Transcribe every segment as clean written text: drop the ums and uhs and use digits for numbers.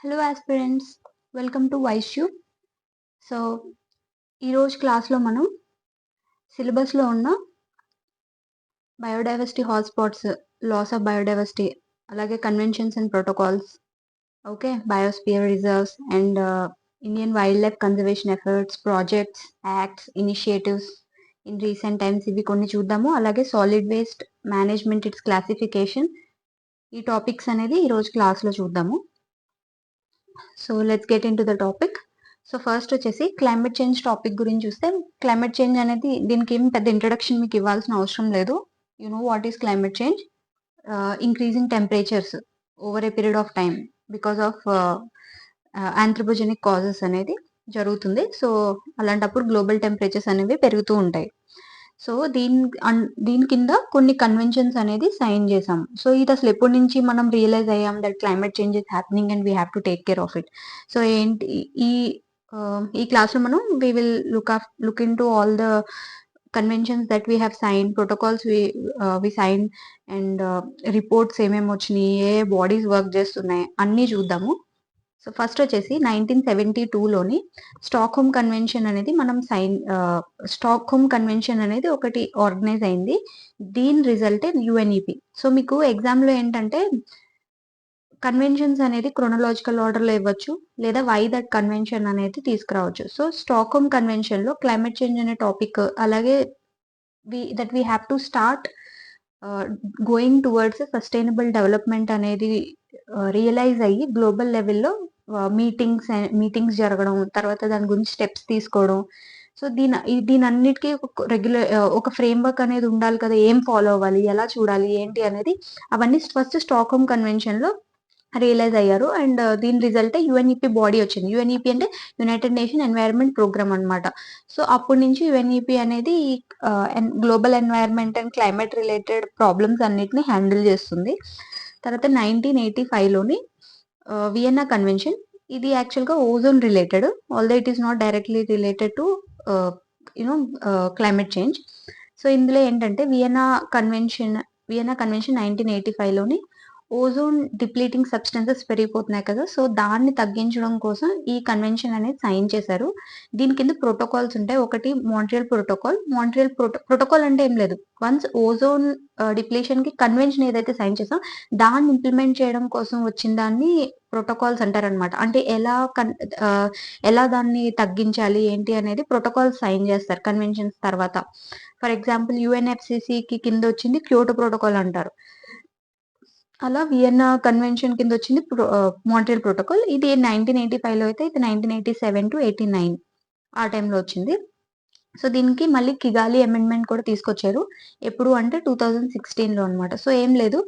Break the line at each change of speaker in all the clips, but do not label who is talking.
Hello aspirants, welcome to వైష్యూ. So ఈరోజు క్లాస్లో మనం సిలబస్లో ఉన్న biodiversity hotspots, loss of biodiversity, అలాగే conventions and protocols, okay, biosphere reserves and Indian wildlife conservation efforts, projects, acts, initiatives in recent times ఇవి కొన్ని చూద్దాము. అలాగే solid waste management, its classification, ఈ టాపిక్స్ అనేది ఈరోజు క్లాస్లో చూద్దాము. So let's get into the topic. So first వచ్చేసి క్లైమేట్ చేంజ్ టాపిక్ గురించి చూస్తే, క్లైమేట్ చేంజ్ అనేది దీనికి ఏం పెద్ద ఇంట్రడక్షన్ మీకు ఇవ్వాల్సిన అవసరం లేదు. You know what is climate change. Increasing temperatures over a period of time because of anthropogenic causes అనేది జరుగుతుంది. సో అలాంటప్పుడు గ్లోబల్ టెంపరేచర్స్ అనేవి పెరుగుతూ ఉంటాయి. సో దీని కింద కొన్ని కన్వెన్షన్స్ అనేది సైన్ చేసాం. సో ఇది అసలు ఎప్పటి నుంచి మనం రియలైజ్ అయ్యాం that climate change is happening and we have to take care of it. So ఏంటి ఈ క్లాస్లో మనం we will look into all the conventions that we have sign, protocols we sign and reports ఏమేమి వచ్చినాయి, ఏ bodies work చేస్తున్నాయి అన్నీ చూద్దాము. So first వచ్చేసి 1972లోని స్టాక్హోమ్ కన్వెన్షన్ అనేది స్టాక్హోమ్ కన్వెన్షన్ అనేది ఒకటి ఆర్గనైజ్ అయింది. దీని రిజల్టే యుఎన్ఈపి. సో మీకు ఎగ్జామ్లో ఏంటంటే కన్వెన్షన్స్ అనేది క్రొనలాజికల్ ఆర్డర్లో ఇవ్వచ్చు, లేదా వై దట్ కన్వెన్షన్ అనేది తీసుకురావచ్చు. సో స్టాక్హోమ్ కన్వెన్షన్లో క్లైమేట్ చేంజ్ అనే టాపిక్, అలాగే we have to start going towards sustainable development అనేది రియలైజ్ అయ్యి గ్లోబల్ లెవెల్లో మీటింగ్స్ జరగడం, తర్వాత దాని గురించి స్టెప్స్ తీసుకోవడం. సో దీని అన్నిటికీ ఒక ఫ్రేమ్వర్క్ అనేది ఉండాలి కదా, ఏం ఫాలో అవ్వాలి, ఎలా చూడాలి, ఏంటి అనేది అవన్నీ ఫస్ట్ స్టాక్హోమ్ కన్వెన్షన్లో రియలైజ్ అయ్యారు. అండ్ దీని రిజల్ట్ యుఎన్ఈపి బాడీ వచ్చింది. యుఎన్ఈపి అంటే యునైటెడ్ నేషన్ ఎన్వైరన్మెంట్ ప్రోగ్రామ్ అనమాట. సో అప్పటి నుంచి యుఎన్ఈపి అనేది global environment and climate related problems అన్నిటిని హ్యాండిల్ చేస్తుంది. తర్వాత 1985లోని వియన్నా కన్వెన్షన్. ఇది యాక్చువల్గా ozone related, although it is not directly related to climate change. So ఇందులో ఏంటంటే వియన్నా కన్వెన్షన్ 1985లోని ఓజోన్ డిప్లీటింగ్ సబ్స్టెన్సెస్ పెరిగిపోతున్నాయి కదా, సో దాన్ని తగ్గించడం కోసం ఈ కన్వెన్షన్ అనేది సైన్ చేశారు. దీని కింద ప్రోటోకాల్స్ ఉంటాయి. ఒకటి మాంట్రియల్ ప్రోటోకాల్ అంటే ఏం లేదు, వన్స్ ఓజోన్ డిప్లీషన్ కి కన్వెన్షన్ ఏదైతే సైన్ చేసాం దాన్ని ఇంప్లిమెంట్ చేయడం కోసం వచ్చిన దాన్ని ప్రోటోకాల్స్ అంటారనమాట. అంటే ఎలా దాన్ని తగ్గించాలి ఏంటి అనేది ప్రోటోకాల్స్ సైన్ చేస్తారు కన్వెన్షన్స్ తర్వాత. ఫర్ ఎగ్జాంపుల్ యుఎన్ఎఫ్సిసికి కింద వచ్చింది క్యోటో ప్రోటోకాల్ అంటారు. అలా వియన్నా కన్వెన్షన్ కింద వచ్చింది మాంట్రియల్ ప్రోటోకాల్. ఇది 1985లో అయితే ఇది 1987 to 89 ఆ టైంలో వచ్చింది. సో దీనికి మళ్ళీ కిగాలి అమెండ్మెంట్ కూడా తీసుకొచ్చారు. ఎప్పుడు అంటే 2016లో అనమాట. సో ఏం లేదు,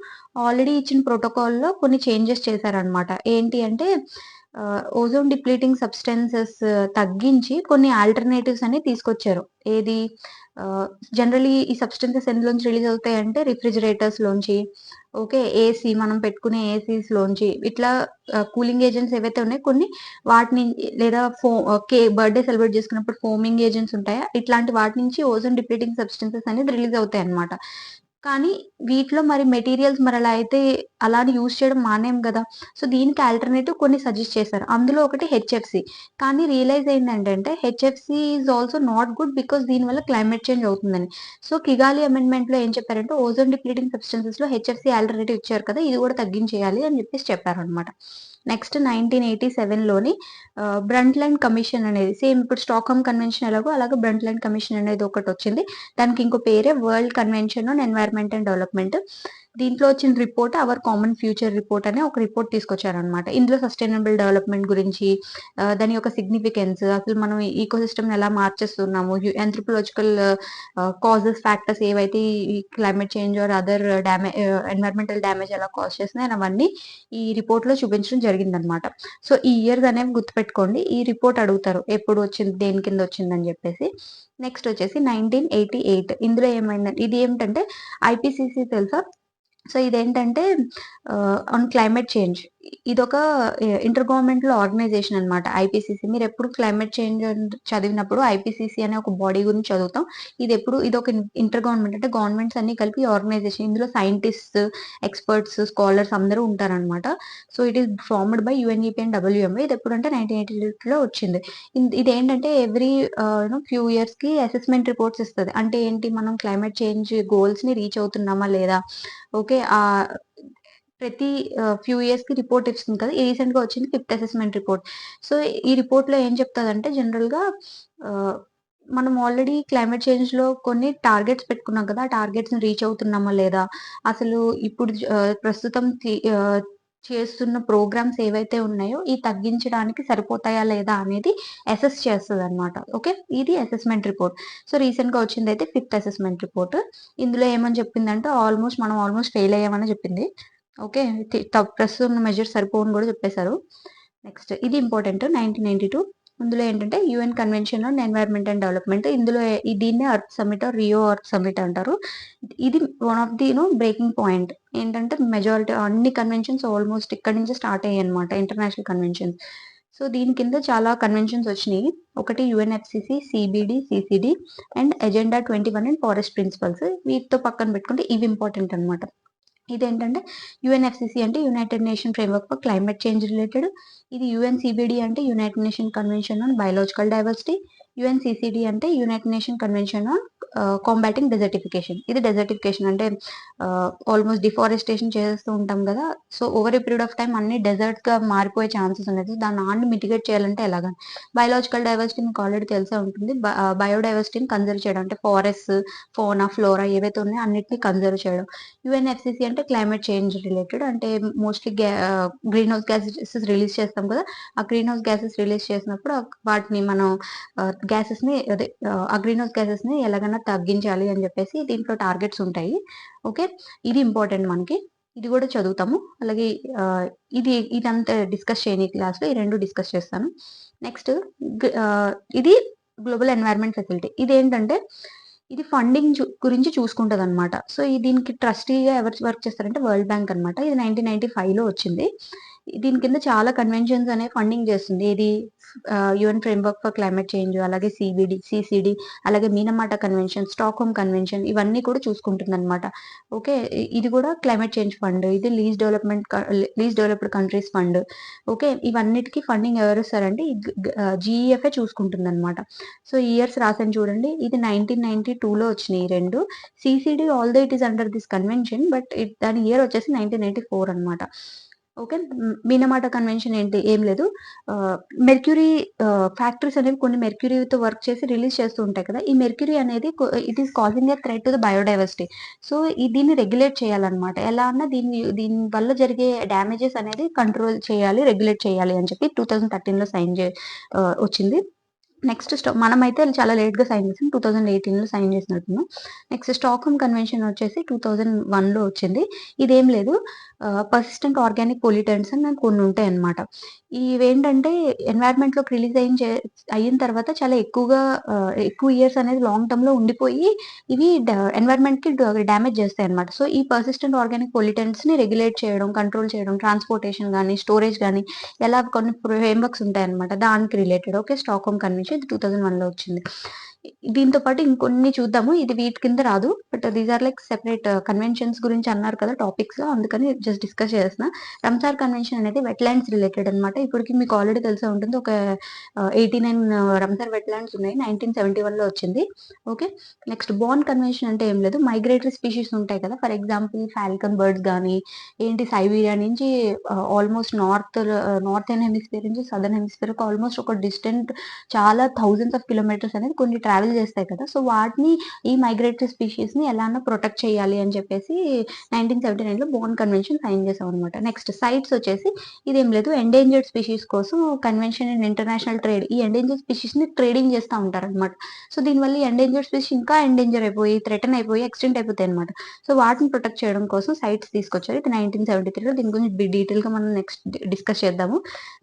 ఆల్రెడీ ఇచ్చిన ప్రోటోకాల్లో కొన్ని చేంజెస్ చేశారనమాట. ఏంటి అంటే ఓజోన్ డిప్లీటింగ్ సబ్స్టెన్సెస్ తగ్గించి కొన్ని ఆల్టర్నేటివ్స్ అని తీసుకొచ్చారు. ఏది జనరలీ ఈ సబ్స్టెన్సెస్ ఎందులోంచి రిలీజ్ అవుతాయి అంటే రిఫ్రిజిరేటర్స్ లోంచి, ఓకే, ఏసీ మనం పెట్టుకునే ఏసీస్ లోంచి, ఇట్లా కూలింగ్ ఏజెంట్స్ ఏవైతే ఉన్నాయో కొన్ని వాటి నుంచి, లేదా బర్త్డే సెలబ్రేట్ చేసుకున్నప్పుడు ఫోమింగ్ ఏజెంట్స్ ఉంటాయా, ఇట్లాంటి వాటి నుంచి ఓజోన్ డిప్లీటింగ్ సబ్స్టెన్సెస్ అనేది రిలీజ్ అవుతాయి అనమాట. కానీ వీటిలో మరి మెటీరియల్స్ మరి అలా అయితే అలానే యూజ్ చేయడం మానేం కదా. సో దీనికి ఆల్టర్నేటివ్ కొన్ని సజెస్ట్ చేశారు. అందులో ఒకటి హెచ్ఎఫ్సి. కానీ రియలైజ్ అయింది ఏంటంటే HFC is also not good because దీనివల్ల క్లైమేట్ చేంజ్ అవుతుందని. సో కిగాలి అమెండ్మెంట్ లో ఏం చెప్పారంటే ఓజోన్ డిప్లీటింగ్ సబ్స్టెన్సెస్ లో హెచ్ఎఫ్సి ఆల్టర్నేటివ్ ఇచ్చారు కదా, ఇది కూడా తగ్గించేయాలి అని చెప్పేసి చెప్పారనమాట. నెక్స్ట్ 1987లోని బ్రంట్లైన్ కమిషన్ అనేది, సేమ్ ఇప్పుడు స్టాక్హోమ్ కన్వెన్షన్ ఎలాగో అలాగే బ్రంట్లైన్ కమిషన్ అనేది ఒకటి వచ్చింది. దానికి ఇంకో పేరే world convention on environment and development. దీంట్లో వచ్చిన report our common future report అనే ఒక రిపోర్ట్ తీసుకొచ్చారనమాట. ఇందులో సస్టైనబుల్ డెవలప్మెంట్ గురించి, దాని యొక్క సిగ్నిఫికెన్స్, అసలు మనం ఈకోసిస్టమ్ ఎలా మార్చేస్తున్నాము, ఆంథ్రోపోలాజికల్ కాజెస్, ఫ్యాక్టర్స్ ఏవైతే ఈ climate change or other environmental damage ఎలా కాజ్ చేస్తున్నాయి అవన్నీ ఈ రిపోర్ట్ లో చూపించడం జరిగిందనమాట. సో ఈ ఇయర్స్ అనేవి గుర్తుపెట్టుకోండి, ఈ రిపోర్ట్ అడుగుతారు ఎప్పుడు వచ్చింది, దేని కింద వచ్చిందని చెప్పేసి. నెక్స్ట్ వచ్చేసి 1988. ఇందులో ఏమైందంటే ఇది ఏమిటంటే ఐపీసీసీ తెలుసా. సో ఇదేంటంటే ఆన్ క్లైమేట్ చేంజ్, ఇదొక ఇంటర్ గవర్నమెంటల్ ఆర్గనైజేషన్ అన్నమాట ఐపీసీసీ. మీరెప్పుడు క్లైమేట్ చేంజ్ చదివినప్పుడు ఐపీసీసీ అనే ఒక బాడీ గురించి చదువుతాం. ఇదొక ఇంటర్ గవర్నమెంట్ అంటే గవర్నమెంట్స్ అన్నీ కలిపి ఆర్గనైజేషన్. ఇందులో సైంటిస్ట్స్, ఎక్స్‌పర్ట్స్, స్కాలర్స్ అందరూ ఉంటారనమాట. So, it is formed by UNEP and WMO. ఇదెప్పుడంటే 1988లో వచ్చింది. ఇదేంటంటే ఎవ్రీ ఫ్యూ ఇయర్స్‌కి అసెస్మెంట్ రిపోర్ట్స్ ఇస్తది. అంటే ఏంటి, మనం క్లైమేట్ చేంజ్ గోల్స్‌ని రీచ్ అవుతున్నామా లేదా? ఓకే. ప్రతి ఫ్యూ ఇయర్స్‌కి రిపోర్ట్ ఇస్తుంది కదా! రీసెంట్‌గా వచ్చింది ఫిఫ్త్ అసెస్మెంట్ రిపోర్ట్. సో, ఈ రిపోర్ట్‌లో ఏం చెప్తదంటే జనరల్‌గా ఆహ్, మనం ఆల్రెడీ క్లైమేట్ చేంజ్‌లో కొన్ని టార్గెట్స్ పెట్టుకున్నాం కదా! ఆ టార్గెట్స్‌ని రీచ్ అవుతున్నామా లేదా? అసలు ఇప్పుడు ప్రస్తుతం చేస్తున్న ప్రోగ్రామ్స్ ఏవైతే ఉన్నాయో, ఇయి తగ్గించడానికి సరిపోతాయా లేదా అనేది అసెస్ చేస్తదనమాట. ఓకే. ఇది అసెస్మెంట్ రిపోర్ట్. సో, రీసెంట్‌గా వచ్చిందయితే ఫిఫ్త్ అసెస్మెంట్ రిపోర్ట్. ఇందులో ఏమని చెప్పిందంటే మనం ఆల్‌మోస్ట్ ఫెయిల్ అయ్యామని చెప్పింది. ఓకే. ప్రస్తుతం ఉన్న మెజర్స్ సరిపోవని గూడా చెప్పేసారు. నెక్స్ట్ ఇది ఇంపార్టెంట్ 1992 ఇందులో ఏంటంటే UN convention on environment and development ఇందులో దీన్నే earth summit or Rio earth summit అంటారు. ఇది one of the breaking point. ఏంటంటే మెజారిటీ అన్ని కన్వెన్షన్స్ ఆల్‌మోస్ట్ ఇక్కడి నుంచే స్టార్ట్ అయ్యాయన్నమాట. International conventions. సో, దీని కింద చాలా కన్వెన్షన్స్ వచ్చినియి. ఒకటి UNFCCC, CBD, CCD and agenda 21 and forest principles. వీటితో పక్కన పెట్టుకుంటే ఇవి ఇంపార్టెంట్ అన్నమాట. ఇదేంటంటే యూఎన్ఎఫ్‌సిసి అంటే United Nation framework for climate change related. ఇది యూఎన్‌సీబీడీ అంటే United Nation convention on biological diversity. UNCCD అంటే United Nation convention on combating desertification. ఇది డెజర్టిఫికేషన్ అంటే ఆల్‌మోస్ట్ డిఫారెస్టేషన్ చేసేస్తూ ఉంటాం గదా! So, over a period of time అన్నీ డెజర్ట్‌గా మారిపోయే ఛాన్సెస్ ఉన్నాయి. దాన్ని మిటిగేట్ చేయాలంటే ఎలాగా? బయోలాజికల్ డైవర్సిటీ మీకు ఆల్రెడీ తెలిసే ఉంటుంది. బయోడైవర్సిటీని కన్జర్వ్ చేయడం అంటే ఫారెస్ట్స్, ఫౌనా, ఫ్లోరా ఏవైతే ఉన్నాయో అన్నిటిని కన్జర్వ్ చేయడం. యుఎన్ఎఫ్‌సిసి అంటే క్లైమేట్ చేంజ్ రిలేటెడ్ అంటే mostly green house gases release చేస్తాం కదా! ఆ గ్రీన్ హౌస్ గ్యాసెస్ రిలీజ్ చేసినప్పుడు వాటిని మనం ఆ గ్రీన్ హౌస్ గ్యాసెస్‌ని ఎలాగైనా తగ్గించాలి అని చెప్పేసి దీంట్లో టార్గెట్స్ ఉంటాయి. ఓకే. ఇది ఇంపార్టెంట్ మనకి. ఇది కూడా చదువుతాము. అలాగే ఆహ్, ఇదంతా డిస్కస్ చేయను ఈ క్లాస్‌లో. ఈ 2 డిస్కస్ చేస్తాను. నెక్స్ట్ ఇది గ్లోబల్ ఎన్వైర్న్మెంట్ ఫెసిలిటీ. ఇదేంటంటే ఇది ఫండింగ్ గురించి చూసుకుంటదనమాట. సో, దీనికి ట్రస్టీగా ఎవరు వర్క్ చేస్తారంటే వరల్డ్ బ్యాంక్ అనమాట. ఇది 1995లో వచ్చింది. దీని కింద చాలా కన్వెన్షన్స్ అనేవి ఫండింగ్ చేస్తుంది. ఏది UN framework for climate change, అలాగే సీబీడీ, సీసీడీ, అలాగే మీనమాటా కన్వెన్షన్, స్టాక్‌హోమ్ కన్వెన్షన్ ఇవన్నీ కూడా చూసుకుంటుందనమాట. ఓకే. ఇది కూడా క్లైమేట్ చేంజ్ ఫండ్. ఇది least developed countries fund. Okay. ఇవన్నిటికి ఫండింగ్ ఎవరిస్తారంటే జీఈఎఫే చూసుకుంటుందనమాట. సో, ఇయర్స్ రాసాను చూడండి. ఇది 1992లో వచ్చినియి ఈ 2. CCD although it is under this convention but దాని ఇయర్ వచ్చేసి 1994 అనమాట. ఓకే. మీనమాటా కన్వెన్షన్ ఏంటి? ఏం లేదు. ఆహ్, మెర్క్యూరీ ఫ్యాక్టరీస్ అనేవి కొన్ని మెర్క్యూరీతో వర్క్ చేసి రిలీజ్ చేస్తూ ఉంటాయి కదా! ఈ మెర్క్యూరీ అనేది it is causing a threat to the biodiversity. So, దీన్ని రెగ్యులేట్ చేయాలన్నమాట. ఎలా అన్నా దీని వల్ల జరిగే డ్యామేజెస్ అనేది కంట్రోల్ చేయాలి, రెగ్యులేట్ చేయాలి అని చెప్పి 2013లో వచ్చింది. నెక్స్ట్ మనమైతే చాలా లేట్‌గా సైన్ చేసాం. 2018లో సైన్ చేసినట్టున్నాం. నెక్స్ట్ స్టాక్‌హోమ్ కన్వెన్షన్ వచ్చేసి 2001లో వచ్చింది. ఇదేం లేదు పర్సిస్టెంట్ ఆర్గానిక్ పొల్యూటెంట్స్ అని కొన్ని ఉంటాయన్నమాట. ఇవేంటంటే ఎన్వైర్న్మెంట్‌లోకి రిలీజ్ అయిన తర్వాత చాలా ఎక్కువ ఇయర్స్ అనేది లాంగ్ టర్మ్‌లో ఉండిపోయి ఇవి ఎన్వైర్న్మెంట్‌కి డ్యామేజ్ చేస్తాయన్నమాట. సో, ఈ పర్సిస్టెంట్ ఆర్గానిక్ పొల్యూటెంట్స్‌ని రెగ్యులేట్ చేయడం, కంట్రోల్ చేయడం, ట్రాన్స్‌పోర్టేషన్ గాని, స్టోరేజ్ గాని ఎలా కొన్ని ఫ్రేమ్‌వర్క్స్ ఉంటాయన్నమాట. దానికి రిలేటెడ్. ఓకే. స్టాక్‌హోమ్ కన్వెన్షన్ ఇది 2001లో వచ్చింది. దీంతో పాటు ఇంకొన్ని చూద్దాము. ఇది వీటి కింద రాదు. But these are like separate conventions గురించి అన్నారు కదా! టాపిక్స్‌లో అందుకని జస్ట్ డిస్కస్ చేస్తున్నా. రంసార్ కన్వెన్షన్ అనేది వెట్‌లాండ్స్ రిలేటెడ్ అన్నమాట. ఇప్పటికి మీకు ఆల్రెడీ తెలిసే ఉంటుంది. ఒక 89 రంసార్ వెట్‌లాండ్స్ ఉన్నాయి. 1971లో వచ్చింది. ఓకే. నెక్స్ట్ బోర్న్ కన్వెన్షన్ అంటే ఏం లేదు. మైగ్రేటరీ స్పీషీస్ ఉంటాయి కదా! ఫర్ ఎగ్జాంపుల్ ఫాల్కన్ బర్డ్స్ గాని, సైబీరియా నుంచి నార్థర్న్ హెమిస్ఫియర్ నుంచి సదర్న్ హెమిస్ఫియర్‌కి ఆల్‌మోస్ట్ ఒక డిస్టెంట్ చాలా థౌసండ్స్ ఆఫ్ కిలోమీటర్స్ అనేది కొన్ని ట్రావెల్ చేస్తాయి కదా! సో, వాటిని ఈ మైగ్రేటరీ స్పీషీస్‌ని ఎలానో ప్రొటెక్ట్ చేయాలి అని చెప్పేసి 1979లో బోర్న్ కన్వెన్షన్ సైన్ చేసామనమాట. నెక్స్ట్ సైట్స్ వచ్చేసి ఇదేం లేదు ఎండేంజర్డ్ స్పీషీస్ కోసం కన్వెన్షన్ అండ్ ఇంటర్నేషనల్ ట్రేడ్. ఈ ఎండేంజర్డ్ స్పీషీస్‌ని ట్రేడింగ్ చేస్తా ఉంటారనమాట. సో, దీనివల్ల ఈ ఎండేంజర్డ్ స్పీషీస్ ఇంకా ఎండేంజర్ అయిపోయి, థ్రెటన్ అయిపోయి, ఎక్స్‌టింక్ట్ అయిపోతాయన్నమాట. సో, వాటిని ప్రొటెక్ట్ చేయడం కోసం సైట్స్ తీసుకొచ్చారు. ఇది 1973లో దీని గురించి డీటెయిల్‌గా మనం నెక్స్ట్ డిస్కస్ చేద్దాము.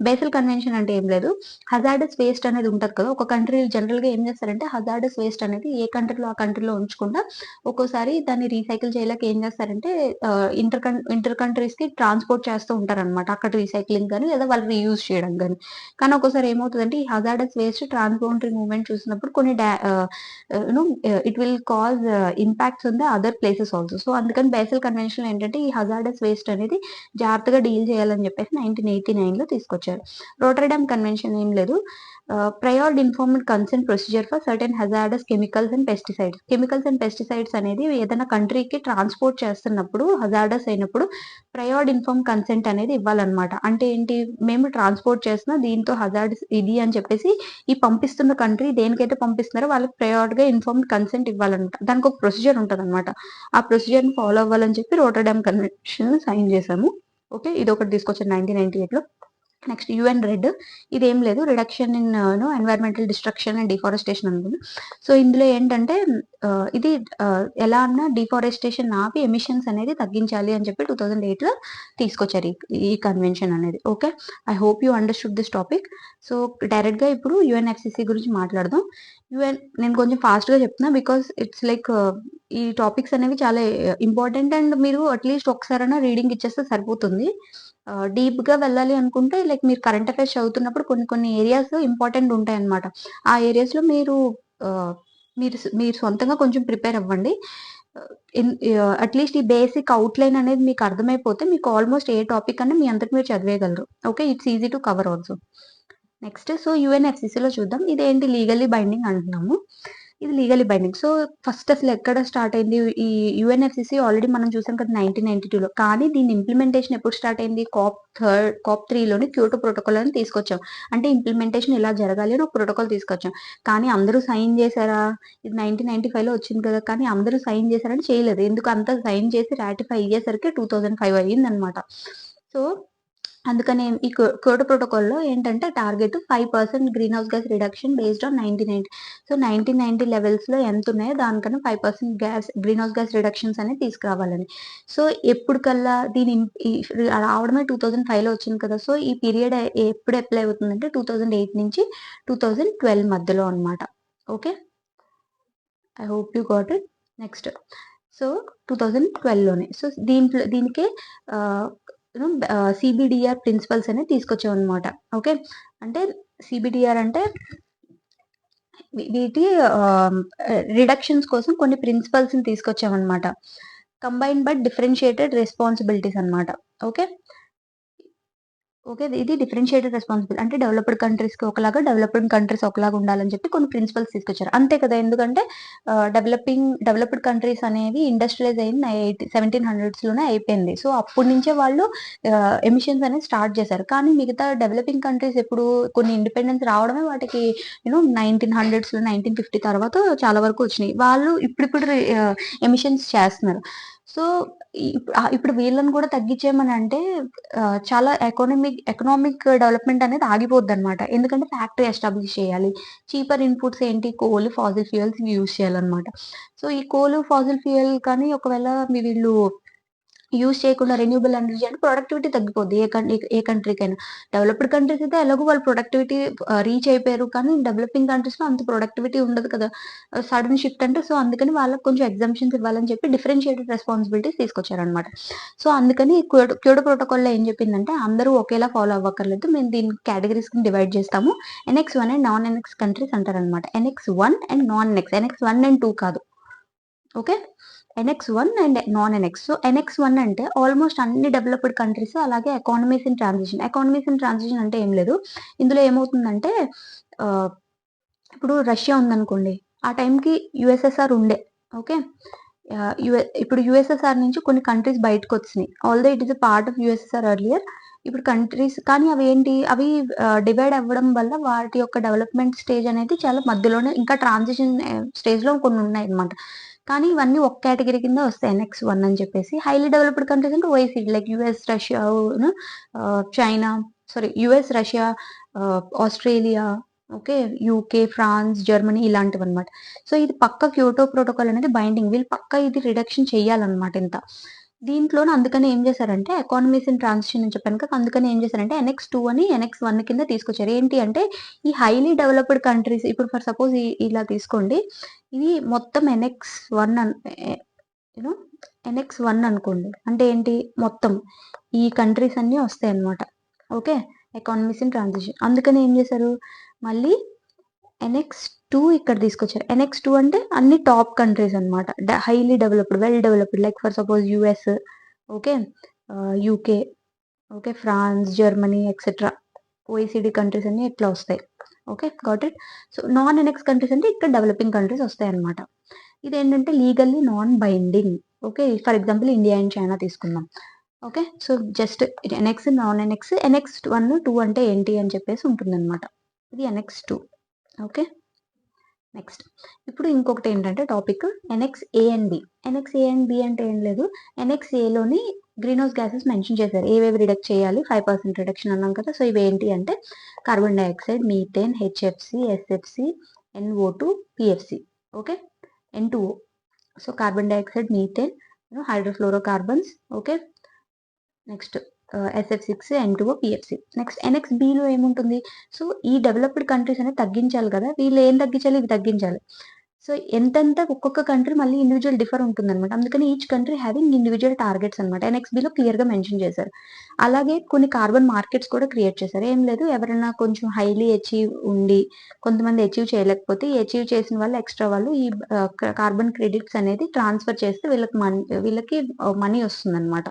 బేసిల్ కన్వెన్షన్ అంటే ఏం లేదు. హజార్డస్ వేస్ట్ అనేది ఉంటది కదా! ఒక కంట్రీ జనరల్‌గా ఏం చేస్తారంటే హజార్డస్ వేస్ట్ అనేది ఏ కంట్రీలో ఆ కంట్రీలో ఉంచకుండా ఒక్కోసారి దాన్ని రీసైకిల్ చేయలేక ఏం చేస్తారంటే ఇంటర్ కంట్రీస్ కి ట్రాన్స్పోర్ట్ చేస్తూ ఉంటారనమాట. అక్కడ రీసైక్లింగ్ కానీ లేదా వాళ్ళు రీయూజ్ చేయడం కానీ. కానీ ఒక్కోసారి ఏమవుతుందంటే ఈ హజార్డస్ వేస్ట్ ట్రాన్స్బౌండరీ మూవ్‌మెంట్ చూసినప్పుడు కొన్ని it will cause impacts on the other places also. So, అందుకని బేసిల్ కన్వెన్షన్ ఏంటంటే ఈ హజార్డస్ వేస్ట్ అనేది జాగ్రత్తగా డీల్ చేయాలని చెప్పేసి 1989లో తీసుకొచ్చారు. రోటర్డామ్ కన్వెన్షన్ ఏం లేదు. Prior informed consent procedure for certain hazardous chemicals and pesticides. Chemicals and pesticides అనేది ఏదైనా కంట్రీకి ట్రాన్స్‌పోర్ట్ చేస్తున్నప్పుడు హజార్డస్ అయినప్పుడు ప్రయోర్ ఇన్ఫార్మ్ కన్సెంట్ అనేది ఇవ్వాలన్నమాట. అంటే ఏంటి? మేము ట్రాన్స్‌పోర్ట్ చేస్తున్నాం దీంతో హజార్డస్ ఇది అని చెప్పేసి ఈ పంపిస్తున్న కంట్రీ దేనికైతే పంపిస్తున్నారో వాళ్ళకి ప్రయారిటీగా ఇన్ఫార్మ్డ్ కన్సెంట్ ఇవ్వాలన్నమాట. దానికి ఒక ప్రొసీజర్ ఉంటదన్నమాట. ఆ ప్రొసీజర్‌ని ఫాలో అవ్వాలని చెప్పి రోటర్డామ్ కన్వెన్షన్ సైన్ చేశాము. ఓకే. ఇదొకటి తీసుకొచ్చారు 1998లో. Next UN REDD. ఇదేం లేదు. Reduction in environmental destruction and deforestation అనుకుంది. సో, ఇందులో ఏంటంటే ఇది ఎలా అన్నా డిఫారెస్టేషన్ ఆపి ఎమిషన్స్ అనేది తగ్గించాలి అని చెప్పి 2008లో తీసుకొచ్చారు ఈ కన్వెన్షన్ అనేది. Okay. I hope you understood this topic. So, డైరెక్ట్‌గా ఇప్పుడు యూఎన్ఎఫ్‌సిసి గురించి మాట్లాడదాం. నేను కొంచెం ఫాస్ట్‌గా చెప్తున్నా బికాజ్ ఇట్స్ లైక్ ఈ టాపిక్స్ అనేవి చాలా ఇంపార్టెంట్ అండ్ మీరు అట్‌లీస్ట్ ఒకసారైనా రీడింగ్ ఇచ్చేస్తే సరిపోతుంది. డీప్‌గా వెళ్ళాలి అనుకుంటే లైక్ మీరు కరెంట్ అఫైర్స్ చదువుతున్నప్పుడు కొన్ని కొన్ని ఏరియాస్ ఇంపార్టెంట్ ఉంటాయన్నమాట. ఆ ఏరియాస్‌లో ఆహ్, మీరు సొంతంగా కొంచెం ప్రిపేర్ అవ్వండి. అట్‌లీస్ట్ ఈ బేసిక్ ఔట్‌లైన్ అనేది మీకు అర్థమైపోతే మీకు ఆల్‌మోస్ట్ ఏ టాపిక్ అన్నా మీ అంతట మీరు చదివేయగలరు. Okay. It's easy to cover also. Next యూఎన్ఎఫ్‌సిసిలో చూద్దాం. ఇదేంటి లీగల్లీ బైండింగ్ అంటున్నాము. ఇది లీగల్లీ బైండింగ్. సో, ఫస్ట్ అసలు ఎక్కడ స్టార్ట్ అయింది? ఈ యూఎన్ఎఫ్‌సిసి ఆల్రెడీ మనం చూసాం కదా 1992లో. కానీ దీని ఇంప్లిమెంటేషన్ ఎప్పుడు స్టార్ట్ అయింది? కాప్ 3లోని క్యోటో ప్రోటోకాల్ అని తీసుకొచ్చాం. అంటే ఇంప్లిమెంటేషన్ ఇలా జరగాలి అని ఒక ప్రోటోకాల్ తీసుకొచ్చాం. కానీ అందరూ సైన్ చేసారా? ఇది 1995లో వచ్చింది కదా! కానీ అందరూ సైన్ చేసారంటే చేయలేదు. ఎందుకు అంతా సైన్ చేసి రాటిఫై అయ్యేసరికి 2005 అయ్యిందనమాట. సో, అందుకనే ఈ క్యోటో ప్రోటోకాల్‌లో ఏంటంటే target 5% green house gas reduction based on 1990. So, 1990 లెవెల్స్‌లో ఎంతున్నాయో దానికన్నా 5% గ్రీన్ హౌస్ గ్యాస్ రిడక్షన్స్ అనేది తీసుకురావాలని. సో, ఎప్పటికల్లా దీని ఈ రావడమే 2005లో వచ్చింది కదా! సో, ఈ పీరియడ్ ఎప్పుడు అప్లై అవుతుందంటే 2008 నుంచి 2012 మధ్యలో అన్నమాట. Okay. I hope you got it. Next. So, 2012లోనే. సో, దీనికే ఆహ్, సీబీడీఆర్ ప్రిన్సిపల్స్ అనేవి తీసుకొచ్చామన్నమాట. ఓకే. అంటే సీబీడీఆర్ అంటే వీటి రిడక్షన్స్ కోసం కొన్ని ప్రిన్సిపల్స్‌ని తీసుకొచ్చామన్నమాట. కంబైన్డ్ బట్ డిఫరెన్షియేటెడ్ రెస్పాన్సిబిలిటీస్ అన్నమాట. ఓకే. ఓకే. ఇది డిఫరెన్షియేటెడ్ రెస్పాన్సిబుల్. అంటే డెవలప్డ్ కంట్రీస్‌కి ఒకలాగా, డెవలప్డ్ కంట్రీస్ ఒకలాగా ఉండాలని చెప్పి కొన్ని ప్రిన్సిపల్స్ తీసుకొచ్చారు. అంతే కదా! ఎందుకంటే డెవలప్డ్ కంట్రీస్ అనేవి ఇండస్ట్రియలైజ్ అయింది 1700స్‌లోనే అయిపోయింది. సో, అప్పటి నుంచే వాళ్ళు ఎమిషన్స్ అనేవి స్టార్ట్ చేశారు. కానీ మిగతా డెవలపింగ్ కంట్రీస్ ఎప్పుడు కొన్ని ఇండిపెండెన్స్ రావడమే వాటికి 1900స్‌లో 1950 తర్వాత చాలా వరకు వచ్చినాయి. వాళ్ళు ఇప్పుడిప్పుడు ఎమిషన్స్ చేస్తున్నారు. సో, ఇప్పుడు వీళ్ళని కూడా తగ్గించేయమనంటే చాలా ఎకనామిక్ డెవలప్‌మెంట్ అనేది ఆగిపోద్దనమాట. ఎందుకంటే ఫ్యాక్టరీ ఎస్టాబ్లిష్ చేయాలి. చీపర్ ఇన్‌పుట్స్ ఏంటి కోల్, ఫాసిల్ ఫ్యూయల్స్ ఇవి యూజ్ చేయాలనమాట. సో, ఈ కోల్, ఫాసిల్ ఫ్యూయల్ కానీ ఒకవేళ వీళ్ళు యూజ్ చేయకుండా రెన్యూబుల్ ఎనర్జీ అంటే ప్రొడక్టివిటీ తగ్గిపోద్ది. ఏ కంట్రీకైనా. డెవలప్డ్ కంట్రీస్ అయితే ఎలాగో వాళ్ళు ప్రొడక్టివిటీ రీచ్ అయిపోయారు. కానీ డెవలపింగ్ కంట్రీస్‌లో అంత ప్రొడక్టివిటీ ఉండదు కదా! సడెన్ షిఫ్ట్ అంటే సో, అందుకని వాళ్ళకి కొంచెం ఎగ్జంప్షన్స్ ఇవ్వాలని చెప్పి డిఫరెన్షియేటెడ్ రెస్పాన్సిబిలిటీస్ తీసుకొచ్చారనమాట. సో, అందుకని క్యోటో ప్రోటోకాల్‌లో ఏం చెప్పిందంటే అందరూ ఒకేలా ఫాలో అవ్వక్కర్లేదు. మేము దీన్ని కేటగరీస్ కింద డివైడ్ చేస్తాము. Annex 1 and non annex countries అంటారనమాట. Annex 1 and non annex. Annex 1 and 2 కాదు. Okay. Annex 1 and non annex. So, annex 1 అంటే ఆల్‌మోస్ట్ అన్ని డెవలప్డ్ కంట్రీస్ అలాగే economies in transition. Economies in transition అంటే ఏం లేదు. ఇందులో ఏమవుతుందంటే ఆహ్, ఇప్పుడు రష్యా ఉందనుకోండి. ఆ టైంకి యూఎస్ఎస్ఆర్ ఉండే. ఓకే. ఇప్పుడు యూఎస్ఎస్ఆర్ నుంచి కొన్ని కంట్రీస్ బయటకొచ్చినియి. Although it is a part of USSR earlier. ఇప్పుడు కంట్రీస్ కానీ అవి డివైడ్ అవ్వడం వల్ల వాటి యొక్క డెవలప్‌మెంట్ స్టేజ్ అనేది చాలా మధ్యలోనే ఇంకా ట్రాన్సిషన్ స్టేజ్‌లో కొన్నున్నాయన్నమాట. కానీ ఇవన్నీ ఒక కేటగరీ కింద వస్తాయి. ఎన్ఎక్స్ 1 అని చెప్పేసి. హైలీ డెవలప్డ్ కంట్రీస్ అంటే OECD like US, Russia, China US, Russia, Australia, okay. UK, France, Germany ఇలాంటివన్నమాట. సో, ఇది పక్కా క్యోటో ప్రోటోకాల్ అనేది బైండింగ్. వీళ్ళు పక్కా ఇది రిడక్షన్ చేయాలన్నమాట ఇంత. దీంట్లోనే అందుకని ఏం చేశారంటే ఎకానమీస్ ఇన్ ట్రాన్సిషన్ అని చెప్పాను కదా! అందుకని ఏం చేశారంటే NX2 అని NX1 కింద తీసుకొచ్చారు. ఏంటి అంటే ఈ హైలీ డెవలప్డ్ కంట్రీస్ ఇప్పుడు ఫర్ సపోజ్ ఇలా తీసుకోండి. ఇది మొత్తం NX1 యూనో NX1 అనుకోండి. అంటే ఏంటి మొత్తం ఈ కంట్రీస్ అన్నీ వస్తాయన్నమాట. ఓకే. Economies in transition. అందుకని ఏం చేశారు మళ్ళీ NX2 ఇక్కడ తీసుకొచ్చారు. NX2 అంటే అన్ని టాప్ కంట్రీస్ అన్నమాట. Highly developed, well developed like for suppose US, okay, UK, okay, France, Germany etcetera. OECD countries అన్ని ఇట్లా వస్తాయి. Okay, got it. So non NX countries అంటే ఇక్కడ డెవలపింగ్ కంట్రీస్ వస్తాయి అన్నమాట. ఇదేంటంటే legally non binding. Okay, for example India and China తీసుకుందాం. Okay, so just NX, non NX, NX1, 2 అంటే ఏంటి అని చెప్పేసి ఉంటుందన్నమాట. ఇది NX2. ఓకే, నెక్స్ట్ ఇప్పుడు ఇంకొకటి ఏంటంటే topic NX-A and B. NX-A and B అంటే ఏం లేదు, NX-Aలోని గ్రీన్ హౌస్ గ్యాసెస్ మెన్షన్ చేశారు. ఏవేవి రిడక్ట్ చేయాలి, 5% రిడక్షన్ అన్నాం కదా. సో ఇవి ఏంటి అంటే carbon dioxide, methane, HFC, SFC, NO2, PFC, okay, N2O. So carbon dioxide, methane, hydrofluorocarbons, okay, next SF6, N2O, PFC. Next NX-Bలో ఏముంటుంది, సో ఈ డెవలప్డ్ కంట్రీస్ అనేది తగ్గించాలి కదా, వీళ్ళు ఏం తగ్గించాలి, ఇవి తగ్గించాలి. సో ఎంతెంత ఒక్కొక్క కంట్రీ మళ్ళీ ఇండివిజువల్ డిఫర్ ఉంటుందన్నమాట. అందుకని each country having individual targets అనమాట. NX-Bలో క్లియర్గా మెన్షన్ చేశారు. అలాగే కొన్ని కార్బన్ మార్కెట్స్ కూడా క్రియేట్ చేశారు. ఏం లేదు, ఎవరైనా కొంచెం హైలీ అచీవ్ ఉండి కొంతమంది అచీవ్ చేయలేకపోతే ఈ అచీవ్ చేసిన వాళ్ళు ఎక్స్ట్రా వాళ్ళు ఈ కార్బన్ క్రెడిట్స్ అనేది ట్రాన్స్ఫర్ చేస్తే వీళ్ళకి మనీ వస్తుందన్నమాట.